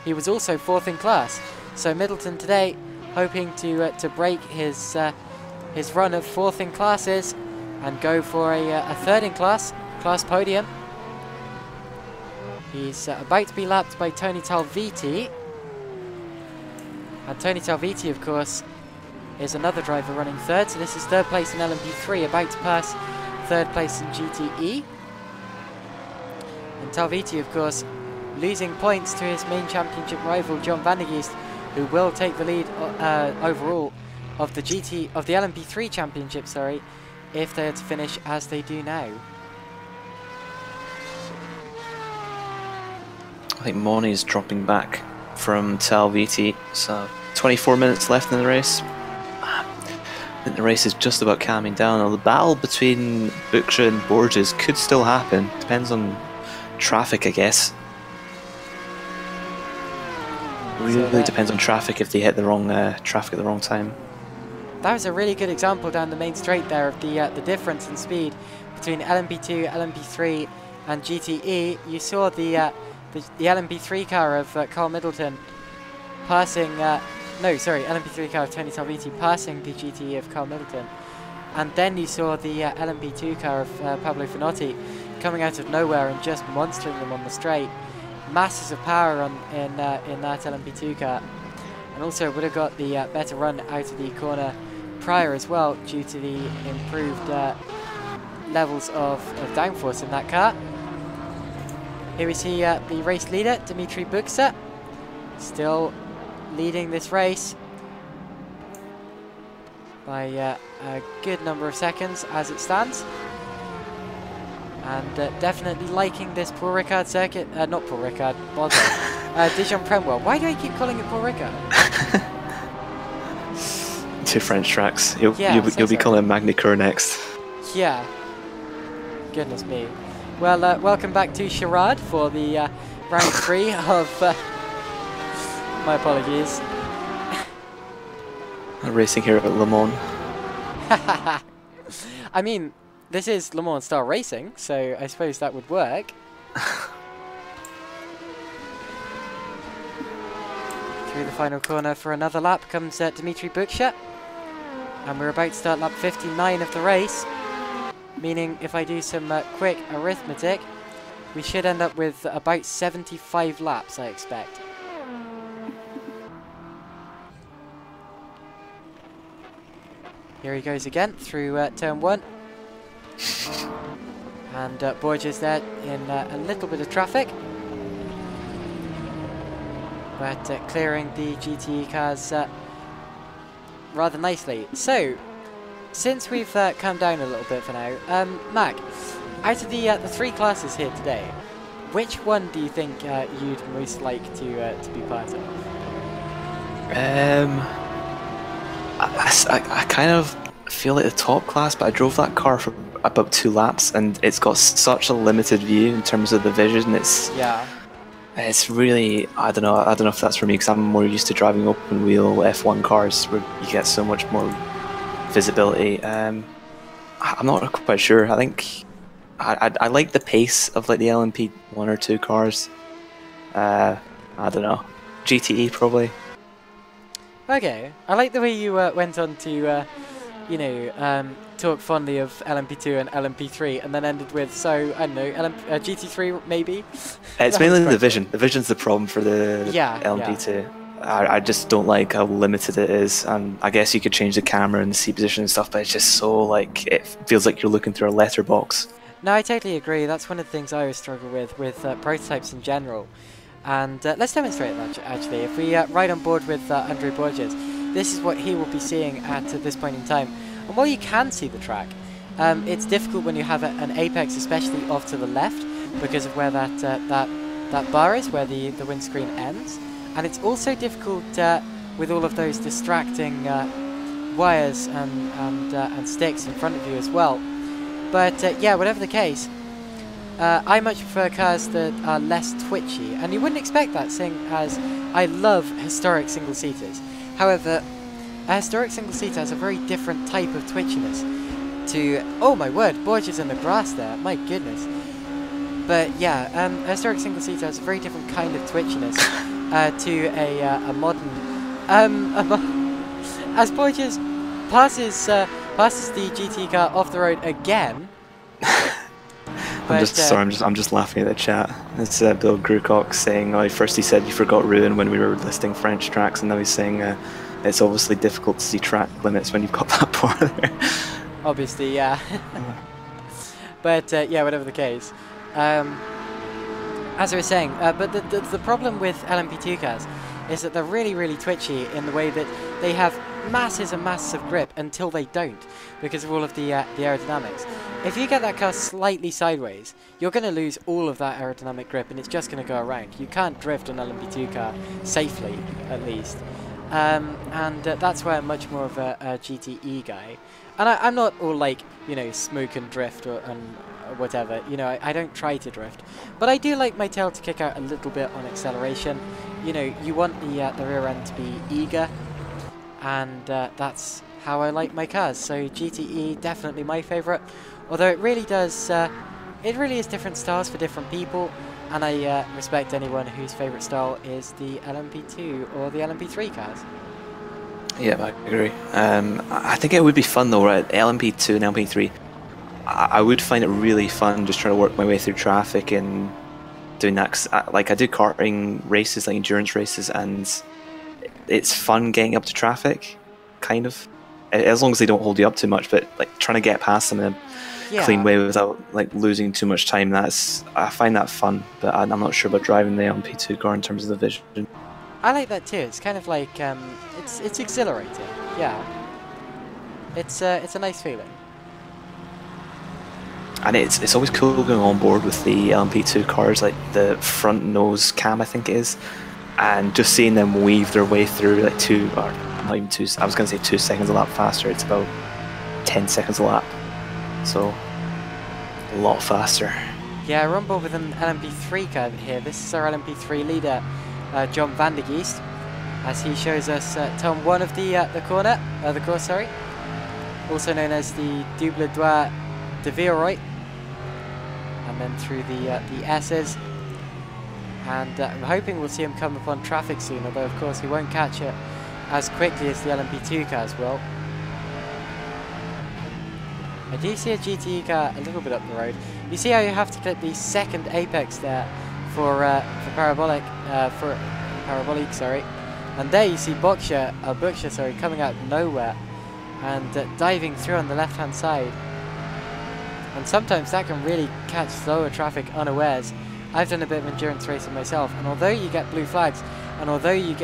Speaker 1: he was also fourth in class. So Middleton today hoping to break his run of fourth in classes and go for a third in class podium. He's about to be lapped by Tony Talviti. And Tony Talviti, of course, is another driver running third. So this is third place in LMP3, about to pass third place in GTE. And Talviti, of course, losing points to his main championship rival, John van der Geest, who will take the lead overall of the LMP3 championship, sorry, if they are to finish as they do now.
Speaker 2: I think Moni is dropping back from Talviti, so 24 minutes left in the race. I think the race is just about calming down. Now, the battle between Bukshire and Borges could still happen. Depends on traffic, I guess. Really
Speaker 1: So
Speaker 2: depends on traffic if they hit the wrong traffic at the wrong time.
Speaker 1: that was a really good example down the main straight there of the difference in speed between LMP2, LMP3 and GTE. You saw the LMP3 car of Carl Middleton passing, no sorry, LMP3 car of Tony Salviti passing the GTE of Carl Middleton. And then you saw the LMP2 car of Pablo Finotti coming out of nowhere and just monstering them on the straight. Masses of power in that LMP2 car. And also would have got the better run out of the corner prior as well due to the improved levels of downforce in that car. Here we see the race leader, Dimitri Buksa, still leading this race by a good number of seconds as it stands. And definitely liking this Paul Ricard circuit, not Paul Ricard, Dijon Prenois. Why do I keep calling it Paul Ricard?
Speaker 2: 2 French tracks. You'll be calling Magny-Cours next.
Speaker 1: Yeah. Goodness me. Well, welcome back to Charade for the round 3 of... my apologies.
Speaker 2: Racing here at Le Mans.
Speaker 1: I mean, this is Le Mans style racing, so I suppose that would work. Through the final corner for another lap comes Dimitri Buksa. And we're about to start lap 59 of the race. Meaning, if I do some quick arithmetic, we should end up with about 75 laps, I expect. Here he goes again through turn 1. And Borges there in a little bit of traffic. But clearing the GTE cars rather nicely. So, since we've calmed down a little bit for now, Mac, out of the 3 classes here today, which one do you think you'd most like to be part of?
Speaker 2: I kind of feel like the top class, but I drove that car for about 2 laps, and it's got such a limited view in terms of the vision. It's really, I don't know if that's for me, because I'm more used to driving open wheel F1 cars where you get so much more visibility. I'm not quite sure. I think I like the pace of like the LMP 1 or 2 cars. I don't know, GTE probably.
Speaker 1: Okay, I like the way you went on to, you know, talk fondly of LMP2 and LMP3, and then ended with, so, I don't know, GT3 maybe?
Speaker 2: It's mainly the vision. The vision's the problem for the LMP2.
Speaker 1: Yeah.
Speaker 2: I just don't like how limited it is, and I guess you could change the camera and the seat position and stuff, but it's just so, like, it feels like you're looking through a letterbox.
Speaker 1: No, I totally agree. That's one of the things I always struggle with prototypes in general. And let's demonstrate that, actually. If we ride on board with Andre Borges, this is what he will be seeing at this point in time. And while you can see the track, it's difficult when you have an apex, especially off to the left, because of where that bar is, where the windscreen ends. And it's also difficult with all of those distracting wires and sticks in front of you as well. But yeah, whatever the case, I much prefer cars that are less twitchy, and you wouldn't expect that, seeing as I love historic single-seaters. However, a historic single-seater has a very different type of twitchiness to... Oh my word, Borges in the grass there, my goodness. But yeah, a historic single-seater has a very different kind of twitchiness to a modern... as Borges passes the GT car off the road again...
Speaker 2: I'm just laughing at the chat. It's Bill Grucock saying, oh, first he said you forgot Rouen when we were listing French tracks, and now he's saying it's obviously difficult to see track limits when you've got that bar there.
Speaker 1: Obviously, yeah. But yeah, whatever the case. As I was saying, but the problem with LMP2 cars is that they're really, really twitchy in the way that they have masses and masses of grip until they don't, because of all of the aerodynamics. If you get that car slightly sideways, you're going to lose all of that aerodynamic grip, and it's just going to go around. You can't drift an LMP2 car safely, at least. And that's why I'm much more of a GTE guy. And I'm not all like, you know, smoke and drift and whatever. You know, I don't try to drift, but I do like my tail to kick out a little bit on acceleration. You know, you want the rear end to be eager, and that's how I like my cars. So GTE definitely my favourite, although it really does. It really is different styles for different people, and I respect anyone whose favourite style is the LMP2 or the LMP3 cars.
Speaker 2: Yeah, I agree. I think it would be fun though, right? LMP2 and LMP3. I would find it really fun just trying to work my way through traffic and doing that. 'Cause I do karting races, like endurance races, and it's fun getting up to traffic, kind of. As long as they don't hold you up too much, but like trying to get past them in a clean way without like losing too much time. I find that fun, but I'm not sure about driving the LMP2 car in terms of the vision.
Speaker 1: I like that too. It's kind of like it's exhilarating. Yeah, it's a nice feeling.
Speaker 2: And it's always cool going on board with the LMP2 cars, like the front nose cam, I think it is, and just seeing them weave their way through like not even 2. I was going to say 2 seconds a lap faster. It's about 10 seconds a lap, so a lot faster.
Speaker 1: Yeah, we're on board with an LMP3 car here. This is our LMP3 leader, John van der Geest, as he shows us turn 1 of the course, sorry, also known as the Double Droit de Villeroy, and then through the S's. And I'm hoping we'll see him come upon traffic soon, although of course he won't catch it as quickly as the LMP2 cars will. I do see a GTE car a little bit up the road. You see how you have to clip the second apex there for parabolic, sorry. And there you see Bucksher, coming out of nowhere and diving through on the left-hand side. And sometimes that can really catch slower traffic unawares. I've done a bit of endurance racing myself, and although you get blue flags, and although you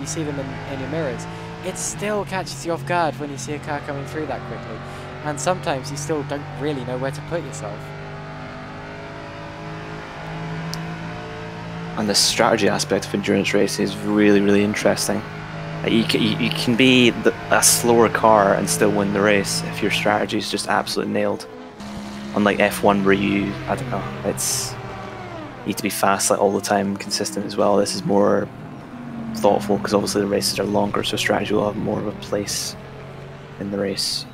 Speaker 1: see them in your mirrors, it still catches you off guard when you see a car coming through that quickly. And sometimes you still don't really know where to put yourself.
Speaker 2: And the strategy aspect of endurance racing is really, really interesting. You can be a slower car and still win the race if your strategy is just absolutely nailed. Unlike F1 where you need to be fast like all the time, consistent as well. This is more thoughtful because obviously the races are longer, so strategy will have more of a place in the race.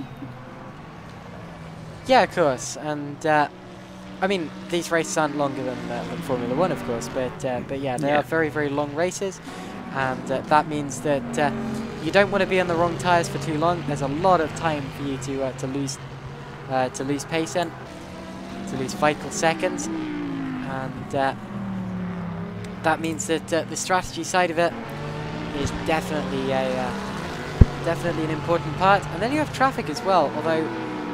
Speaker 1: Yeah, of course, and I mean these races aren't longer than Formula 1, of course, but yeah, they are very, very long races, and that means that you don't want to be on the wrong tyres for too long. There's a lot of time for you to lose pace in, to lose vital seconds, and that means that the strategy side of it is definitely an important part. And then you have traffic as well, although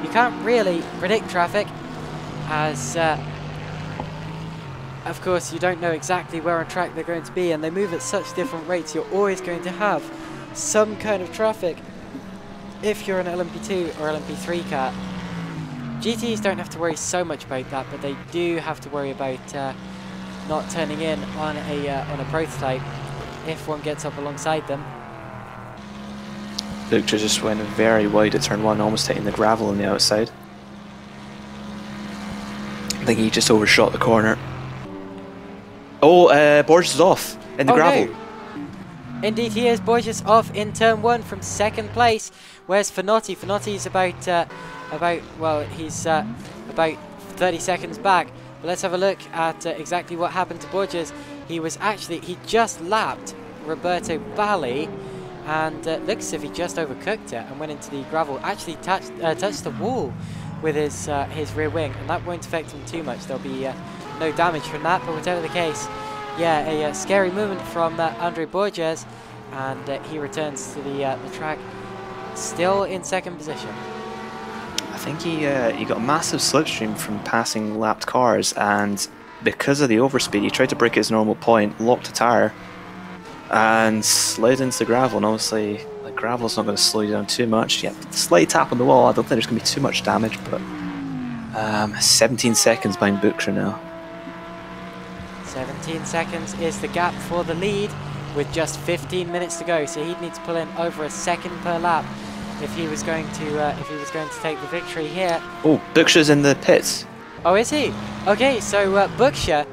Speaker 1: you can't really predict traffic, as of course you don't know exactly where on track they're going to be, and they move at such different rates. You're always going to have some kind of traffic if you're an LMP2 or LMP3 car. GTs don't have to worry so much about that, but they do have to worry about not turning in on a prototype if one gets up alongside them.
Speaker 2: Bucksher just went very wide at turn 1, almost hitting the gravel on the outside. I think he just overshot the corner. Oh, Borges is off in the gravel.
Speaker 1: No. Indeed he is. Borges off in turn 1 from 2nd place. Where's Finotti? Finotti's he's about 30 seconds back. But let's have a look at exactly what happened to Borges. He just lapped Roberto Bali, and looks as if he just overcooked it and went into the gravel. Actually touched the wall with his rear wing, and that won't affect him too much. There'll be no damage from that, but whatever the case, yeah, a scary movement from Andre Borges, and he returns to the track still in 2nd position.
Speaker 2: I think he got a massive slipstream from passing lapped cars, and because of the overspeed he tried to break his normal point, locked a tyre and slid into the gravel, and obviously the gravel's not going to slow you down too much. Yeah, slight tap on the wall. I don't think there's going to be too much damage, but 17 seconds behind Bucksher now.
Speaker 1: 17 seconds is the gap for the lead with just 15 minutes to go, so he'd need to pull in over a second per lap if he was going to take the victory here.
Speaker 2: Oh, Bucksher's in the pits.
Speaker 1: Oh, is he? Okay, so Bookshire.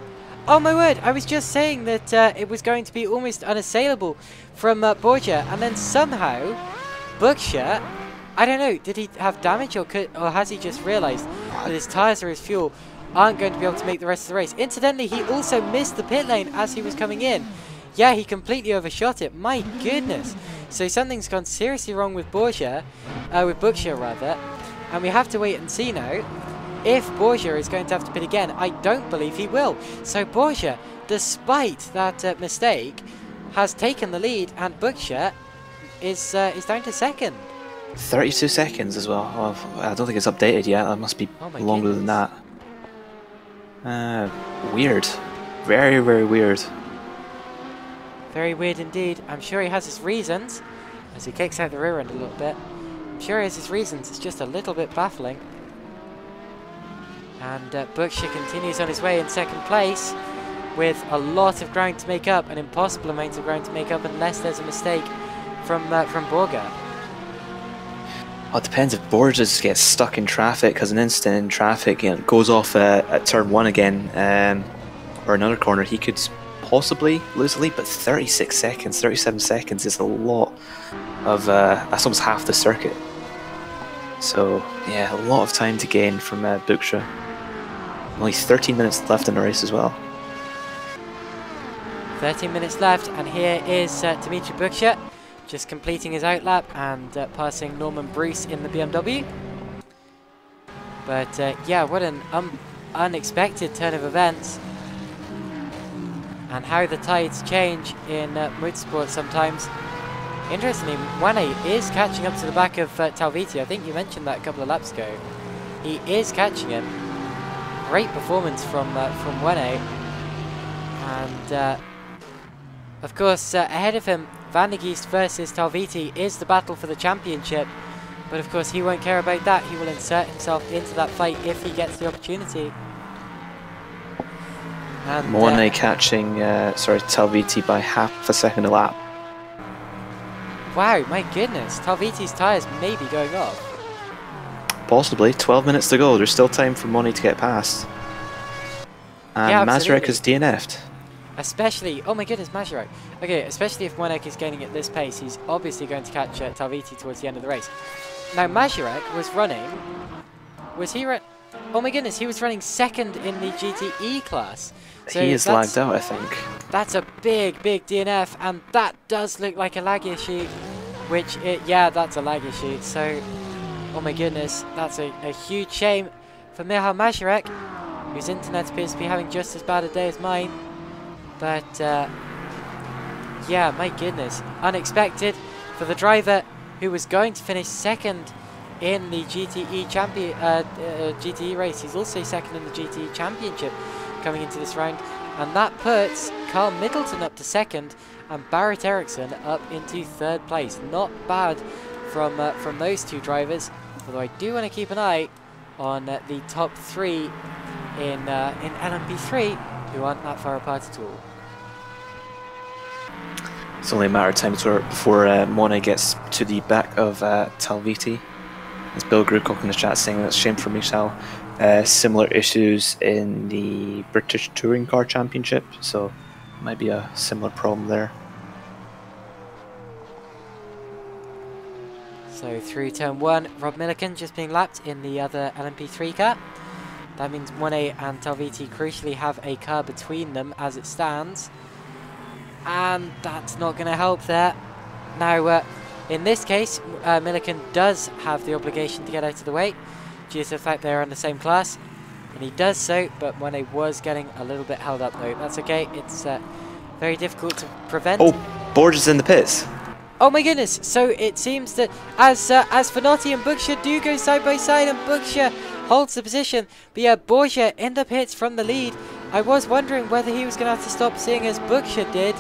Speaker 1: Oh my word, I was just saying that it was going to be almost unassailable from Borgia, and then somehow Bookshire, I don't know, did he have damage or has he just realised that his tyres or his fuel aren't going to be able to make the rest of the race? Incidentally, he also missed the pit lane as he was coming in. Yeah, he completely overshot it. My goodness. So something's gone seriously wrong with Bookshire rather, and we have to wait and see now if Borgia is going to have to pit again. I don't believe he will. So Borgia, despite that mistake, has taken the lead, and Bookshire is down to second.
Speaker 2: 32 seconds as well. Oh, I don't think it's updated yet. That must be longer than that. Weird. Very, very weird.
Speaker 1: Very weird indeed. I'm sure he has his reasons, as he kicks out the rear end a little bit. I'm sure he has his reasons. It's just a little bit baffling. And Bookshire continues on his way in second place with a lot of ground to make up, an impossible amount of ground to make up unless there's a mistake from Borga.
Speaker 2: Well, it depends if Borges gets stuck in traffic, because an instant in traffic, you know, goes off at turn 1 again, or another corner, he could possibly lose the lead. But 36 seconds, 37 seconds is a lot of, that's almost half the circuit. So yeah, a lot of time to gain from Bookshire. Only 13 minutes left in the race as well.
Speaker 1: 13 minutes left, and here is Dimitri Bookshire just completing his outlap and passing Norman Bruce in the BMW. But yeah, what an unexpected turn of events, and how the tides change in motorsport sometimes. Interestingly, Mwane is catching up to the back of Talviti. I think you mentioned that a couple of laps ago. He is catching him. Great performance from Mwane. And of course, ahead of him, Van der Geest versus Talviti is the battle for the championship. But of course, he won't care about that. He will insert himself into that fight if he gets the opportunity. And
Speaker 2: Mwane catching Talviti by half a second a lap.
Speaker 1: Wow, my goodness, Talviti's tyres may be going off.
Speaker 2: Possibly. 12 minutes to go. There's still time for Mwane to get past. And
Speaker 1: yeah,
Speaker 2: Mazurek is DNF'd.
Speaker 1: Especially, oh my goodness, Mazurek. Okay, especially if Mwane is gaining at this pace, he's obviously going to catch Talviti towards the end of the race. Now, Mazurek was running... Oh my goodness, he was running second in the GTE class. So
Speaker 2: he is lagged out, I think.
Speaker 1: That's a big, big DNF, and that does look like a lag issue. Yeah, that's a lag issue. So, oh my goodness, that's a huge shame for Michal Mazurek, whose internet appears to be having just as bad a day as mine. But, yeah, my goodness. Unexpected for the driver who was going to finish second in the GTE GTE race. He's also second in the GTE Championship coming into this round. And that puts Carl Middleton up to second and Barrett Eriksson up into third place. Not bad from those two drivers. Although I do want to keep an eye on the top three in LMP3, who aren't that far apart at all.
Speaker 2: It's only a matter of time before Mwane gets to the back of Talviti. As Bill Grewcock in the chat saying that's a shame for Michal. Similar issues in the British Touring Car Championship, so might be a similar problem there.
Speaker 1: So through turn 1, Rob Milliken just being lapped in the other LMP3 car. That means Mwane and Talviti crucially have a car between them as it stands. And that's not going to help there. Now, in this case, Milliken does have the obligation to get out of the way due to the fact they're in the same class. And he does so, but Mwane was getting a little bit held up though. That's okay. It's very difficult to prevent.
Speaker 2: Oh, Borges in the pits.
Speaker 1: Oh my goodness, so it seems that as Fanotti and Bookshire do go side by side and Bookshire holds the position, but yeah, Borgia in the pits from the lead. I was wondering whether he was going to have to stop, seeing as Bookshire did,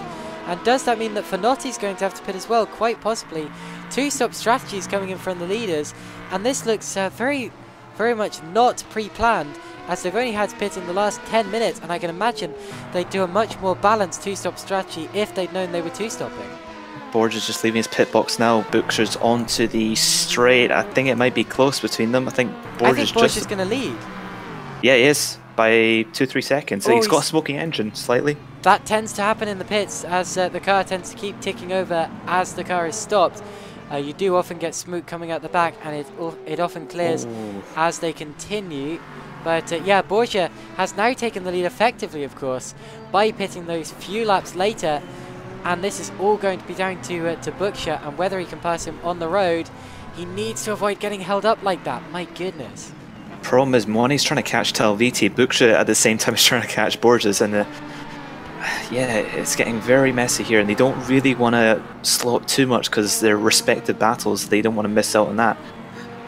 Speaker 1: and does that mean that Fanotti's going to have to pit as well? Quite possibly. Two stop strategies coming in from the leaders, and this looks very much not pre-planned, as they've only had to pit in the last 10 minutes, and I can imagine they'd do a much more balanced two-stop strategy if they'd known they were two-stopping.
Speaker 2: Borges just leaving his pit box now. Bookshire's onto the straight. I think it might be close between them. I think Borges
Speaker 1: is going to lead.
Speaker 2: Yeah, he is. By 2-3 seconds.
Speaker 1: Oh,
Speaker 2: He's got a smoking engine, slightly.
Speaker 1: That tends to happen in the pits as the car tends to keep ticking over as the car is stopped. You do often get smoke coming out the back, and it often clears as they continue. But yeah, Borgia has now taken the lead effectively, of course, by pitting those few laps later. And this is all going to be down to Bookshire and whether he can pass him on the road. He needs to avoid getting held up like that. My goodness.
Speaker 2: Problem is, Money's trying to catch Talviti. Bookshire at the same time is trying to catch Borges, and yeah, it's getting very messy here, and they don't really want to slow up too much because they're respective battles. They don't want to miss out on that.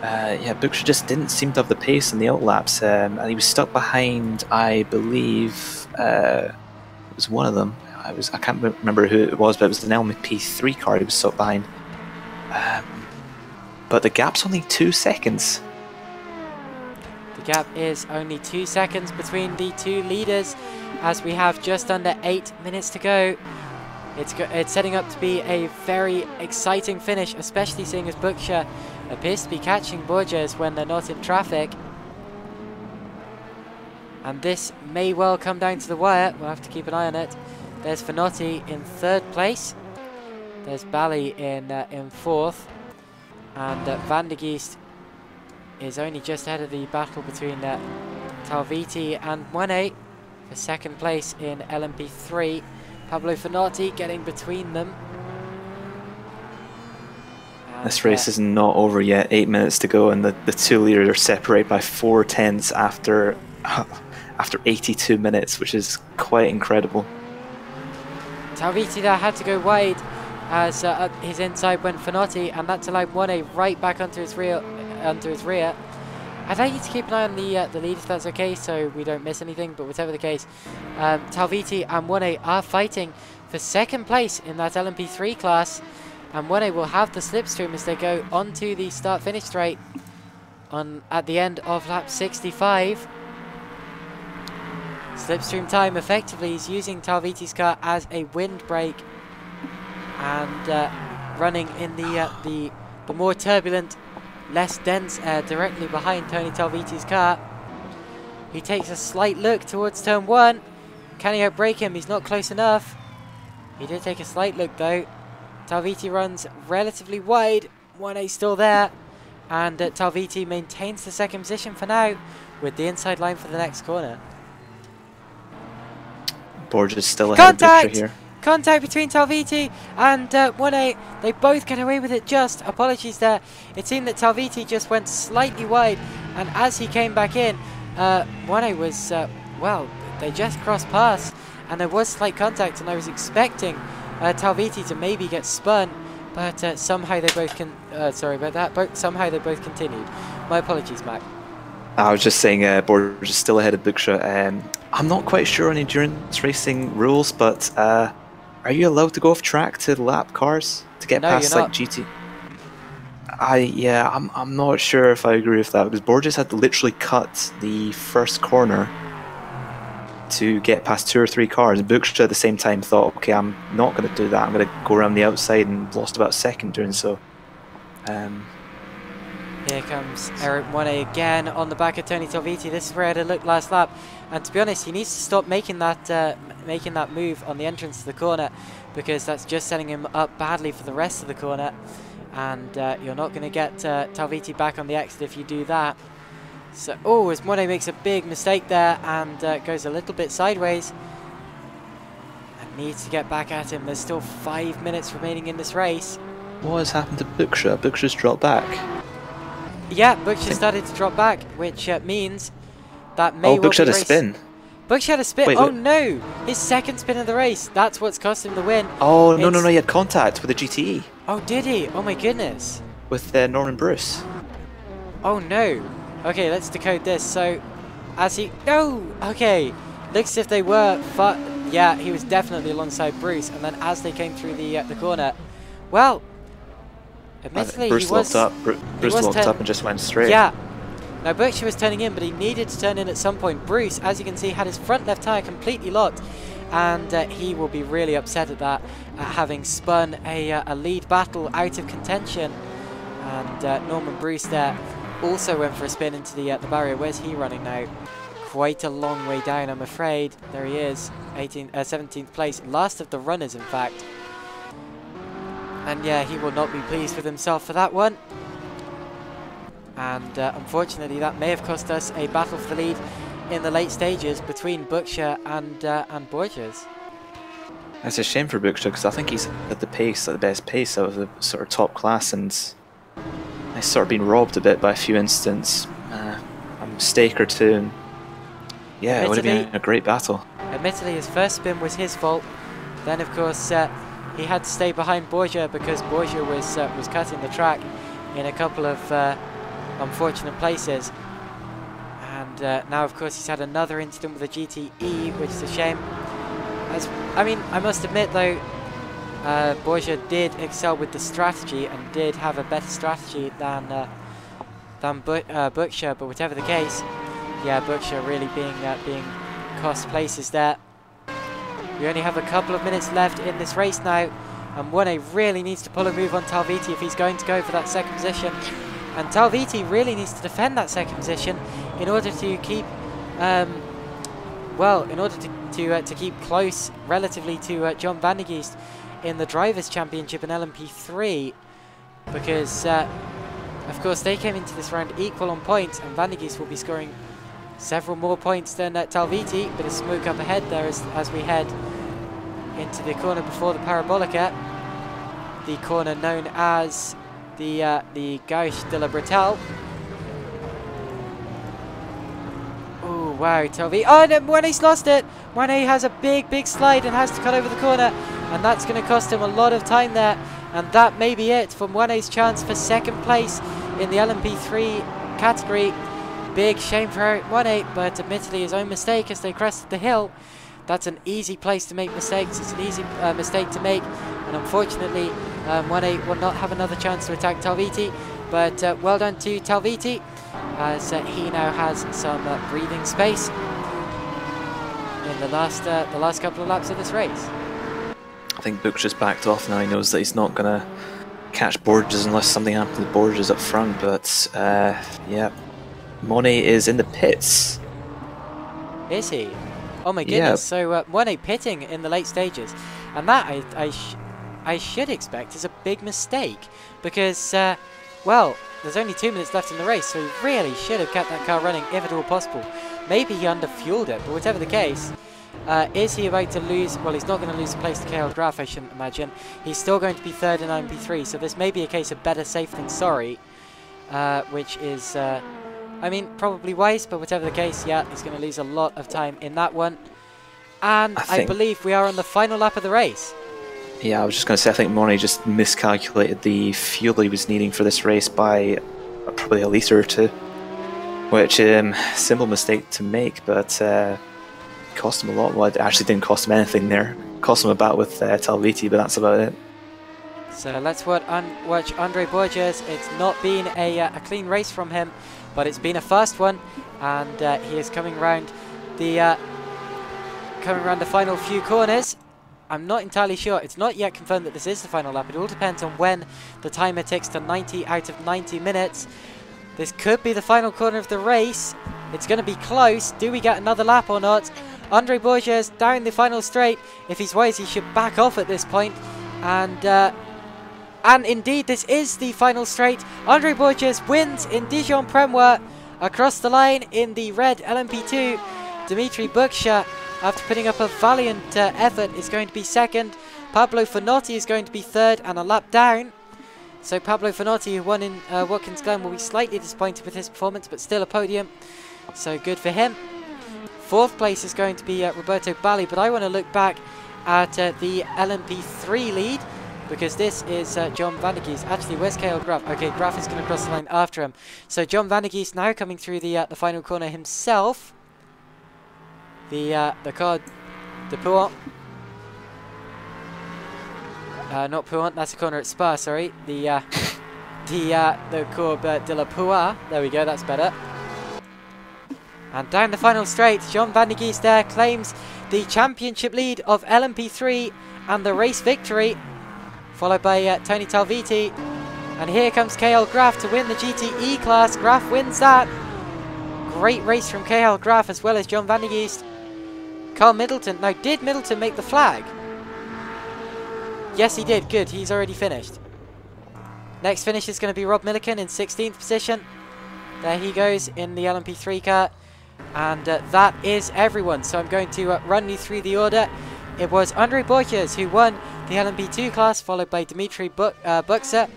Speaker 2: Yeah, Bookshire just didn't seem to have the pace in the outlaps, and he was stuck behind, I believe, it was one of them. I can't remember who it was, but it was an LMP3 car he was stuck behind. But the gap's only 2 seconds.
Speaker 1: The gap is only 2 seconds between the two leaders as we have just under 8 minutes to go. It's setting up to be a very exciting finish, especially seeing as Bookshire appears to be catching Borges when they're not in traffic. And this may well come down to the wire. We'll have to keep an eye on it. There's Finotti in 3rd place. There's Bally in 4th. And Van der Geest is only just ahead of the battle between Talviti and Moine for 2nd place in LMP3. Pablo Finotti getting between them. And
Speaker 2: this race is not over yet. 8 minutes to go, and the two leaders are separated by 4 tenths after 82 minutes, which is quite incredible.
Speaker 1: Talviti there had to go wide as his inside went Finotti, and that's allowed Moine right back onto his rear. I'd like you to keep an eye on the lead if that's okay, so we don't miss anything, but whatever the case, Talviti and Moine are fighting for 2nd place in that LMP3 class, and Moine will have the slipstream as they go onto the start-finish straight at the end of lap 65. Slipstream time effectively is using Talviti's car as a windbreak and running in the more turbulent, less dense air directly behind Tony Talviti's car. He takes a slight look towards turn 1. Can he outbrake him? He's not close enough. He did take a slight look though. Talviti runs relatively wide. Moine's still there. And Talviti maintains the 2nd position for now with the inside line for the next corner.
Speaker 2: Borges still ahead of Bookshire here.
Speaker 1: Contact between Talviti and Moine. They both get away with it just. Apologies there. It seemed that Talviti just went slightly wide, and as he came back in, Moine was, well, they just crossed paths, and there was slight contact, and I was expecting Talviti to maybe get spun, but somehow they both sorry about that, but somehow they both continued. My apologies, Mac.
Speaker 2: I was just saying Borges is still ahead of Bookshire. I'm not quite sure on endurance racing rules, but are you allowed to go off track to lap cars to get past like GT? I'm not sure if I agree with that, because Borges had to literally cut the first corner to get past 2 or 3 cars. Bookshire at the same time thought, okay, I'm not going to do that. I'm going to go around the outside, and lost about a second doing so.
Speaker 1: Here comes Eric Moine again on the back of Tony Talviti. This is where it looked last lap, and to be honest, he needs to stop making that move on the entrance to the corner, because that's just setting him up badly for the rest of the corner, and you're not going to get Talviti back on the exit if you do that. So, as Moine makes a big mistake there and goes a little bit sideways and needs to get back at him. There's still 5 minutes remaining in this race.
Speaker 2: What has happened to Bookshire? Bookshire's dropped back.
Speaker 1: Yeah, Bookshire started to drop back, which means that may well be
Speaker 2: Bookshire had a spin.
Speaker 1: Bookshire had a spin.
Speaker 2: Wait,
Speaker 1: oh no! His 2nd spin of the race. That's what's cost him the win.
Speaker 2: Oh, no, he had contact with the GTE.
Speaker 1: Oh, did he? Oh my goodness.
Speaker 2: With Norman Bruce.
Speaker 1: Oh no. Okay, let's decode this. So, as he... Oh! Okay. Looks as if they were... Yeah, he was definitely alongside Bruce. And then as they came through the corner... Well... Admittedly,
Speaker 2: Bruce locked up. Bruce locked up and just went straight.
Speaker 1: Yeah. Now, Bookshire was turning in, but he needed to turn in at some point. Bruce, as you can see, had his front left tyre completely locked. And he will be really upset at that, having spun a lead battle out of contention. And Norman Bruce there also went for a spin into the barrier. Where's he running now? quite a long way down, I'm afraid. There he is, 17th place, last of the runners, in fact. And yeah, he will not be pleased with himself for that one. And unfortunately, that may have cost us a battle for the lead in the late stages between Buckshire and Borges.
Speaker 2: It's a shame for Buckshire because I think he's at the best pace out of the sort of top class, and he's sort of been robbed a bit by a few incidents, a mistake or two, and yeah, it would have been a great battle.
Speaker 1: Admittedly, his first spin was his fault. Then, of course, he had to stay behind Borgia because Borgia was cutting the track in a couple of unfortunate places. And now, of course, he's had another incident with a GTE, which is a shame. I mean, I must admit, though, Borgia did excel with the strategy and did have a better strategy than Buckshire, but whatever the case, yeah, Buckshire really being cost places there. We only have a couple of minutes left in this race now, and 1A really needs to pull a move on Talviti if he's going to go for that second position. And Talviti really needs to defend that second position in order to keep, well, in order to keep close relatively to John van der Geest in the Drivers' Championship in LMP3, because of course they came into this round equal on points, and van der Geest will be scoring several more points than Talviti. Bit of smoke up ahead there as we head into the corner before the Parabolica, the corner known as the Gauche de la Bretelle. Oh wow, Talviti! Oh no, Moine's lost it. Moine has a big slide and has to cut over the corner, and that's going to cost him a lot of time there. And that may be it for Moine's chance for second place in the LMP3 category. Big shame for Moine, but admittedly his own mistake as they crested the hill. That's an easy place to make mistakes. It's an easy mistake to make, and unfortunately Moine will not have another chance to attack Talviti. But well done to Talviti, as he now has some breathing space in the last couple of laps of this race.
Speaker 2: I think Book's just backed off now. He knows that he's not going to catch Borges unless something happens to Borges up front. But yeah, Moine is in the pits.
Speaker 1: Is he? Oh my goodness! Yeah. So Moine pitting in the late stages, and that I should expect is a big mistake, because well, there's only 2 minutes left in the race, so he really should have kept that car running if at all possible. Maybe he underfueled it, but whatever the case, is he about to lose? Well, he's not going to lose a place to KL Graf, I shouldn't imagine. He's still going to be third in LMP3, so this may be a case of better safe than sorry, which is, I mean, probably wise, but whatever the case, yeah, he's going to lose a lot of time in that one. And I believe we are on the final lap of the race.
Speaker 2: Yeah, I was just going to say, I think Moine just miscalculated the fuel he was needing for this race by probably a litre or two, which simple mistake to make, but cost him a lot. Well, it actually didn't cost him anything there. It cost him a battle with Talviti, but that's about it.
Speaker 1: So let's watch Andre Borges. It's not been a clean race from him, but it's been a fast one, and he is coming around the final few corners. I'm not entirely sure. It's not yet confirmed that this is the final lap. It all depends on when the timer ticks to 90 out of 90 minutes. This could be the final corner of the race. It's going to be close. Do we get another lap or not? Andre Borges down the final straight. If he's wise, he should back off at this point. And indeed, this is the final straight. Andre Borges wins in Dijon Prenois across the line in the red LMP2. Dimitri Buckshire, after putting up a valiant effort, is going to be second. Pablo Finotti is going to be third and a lap down. So Pablo Finotti, who won in Watkins Glen, will be slightly disappointed with his performance, but still a podium. So good for him. Fourth place is going to be Roberto Bali, but I want to look back at the LMP3 lead, because this is John van der Geest. Actually, where's KL Graf? Okay, Graf is going to cross the line after him. So John van der Geest now coming through the final corner himself. The car de Pouant. Not Pouant, that's a corner at Spa, sorry. The Courbe de la Pouat. There we go, that's better. And down the final straight, John van der Geest there claims the championship lead of LMP3 and the race victory, followed by Tony Talviti. And here comes KL Graf to win the GTE class. Graf wins that. great race from Cahill Graf as well as John Van der Geest. Carl Middleton. Now, did Middleton make the flag? Yes, he did. Good. He's already finished. Next finish is going to be Rob Milliken in 16th position. There he goes in the LMP3 car. And that is everyone. So I'm going to run you through the order. It was Andre Borges who won the LMP2 class, followed by Dimitri Buksha,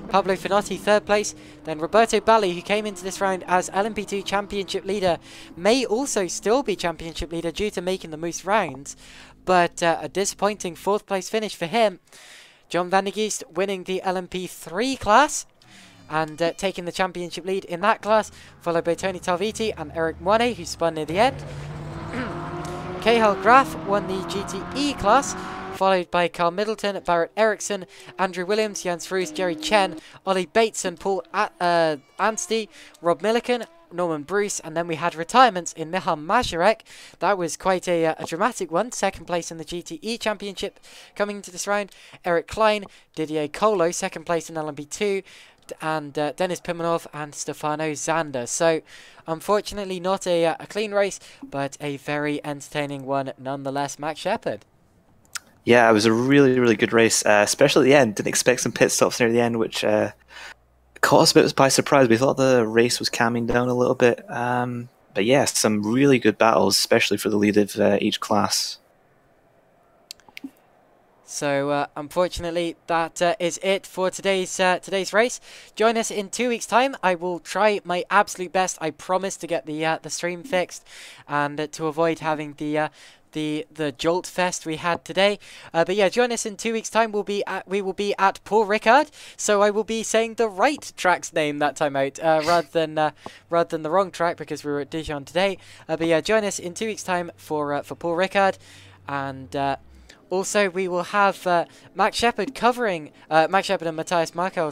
Speaker 1: Pablo Finotti third place, then Roberto Balli, who came into this round as LMP2 championship leader, may also still be championship leader due to making the most rounds, but a disappointing fourth place finish for him. John Van der Geest winning the LMP3 class and taking the championship lead in that class, followed by Tony Talviti and Eric Moine, who spun near the end. Cahill Graf won the GTE class, followed by Carl Middleton, Barrett Eriksson, Andrew Williams, Jens Vroes, Jerry Chen, Ollie Bateson, Paul Anstey, Rob Milliken, Norman Bruce, and then we had retirements in Michal Mazurek. That was quite a dramatic one. Second place in the GTE Championship coming into this round. Eric Klein, Didier Colo, second place in LMP2, and Denis Pimenov and Stefano Zander. So, unfortunately, not a clean race, but a very entertaining one nonetheless. Max Shepard.
Speaker 2: Yeah, it was a really, really good race, especially at the end. Didn't expect some pit stops near the end, which caught us a bit by surprise. We thought the race was calming down a little bit. But yeah, some really good battles, especially for the lead of each class.
Speaker 1: So, unfortunately, that is it for today's race. Join us in 2 weeks' time. I will try my absolute best. I promise to get the stream fixed and to avoid having the Jolt Fest we had today. But yeah, join us in 2 weeks' time. We will be at Paul Ricard, so I will be saying the right track's name that time out, rather than the wrong track, because we were at Dijon today. But yeah, join us in 2 weeks' time for Paul Ricard, and also we will have Max Shepard covering Max Shepard and Matthias Markel,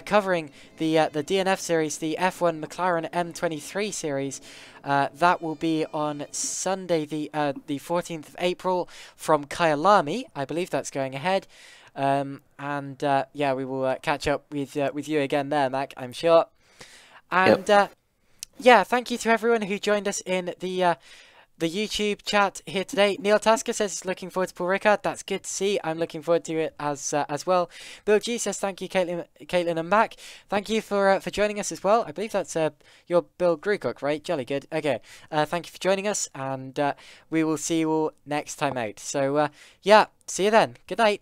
Speaker 1: covering the DNF series, the F1 McLaren M23 series. That will be on Sunday, the 14th of April, from Kyalami. I believe that's going ahead. Yeah, we will catch up with you again there, Mac, I'm sure. And yeah, thank you to everyone who joined us in the YouTube chat here today. Neil Tasker says he's looking forward to Paul Ricard. That's good to see. I'm looking forward to it as well. Bill G says thank you, Caitlin and Mac. Thank you for joining us as well. I believe that's your Bill Grewcock, right? Jolly good. Okay. Thank you for joining us, and we will see you all next time out. So yeah, see you then. Good night.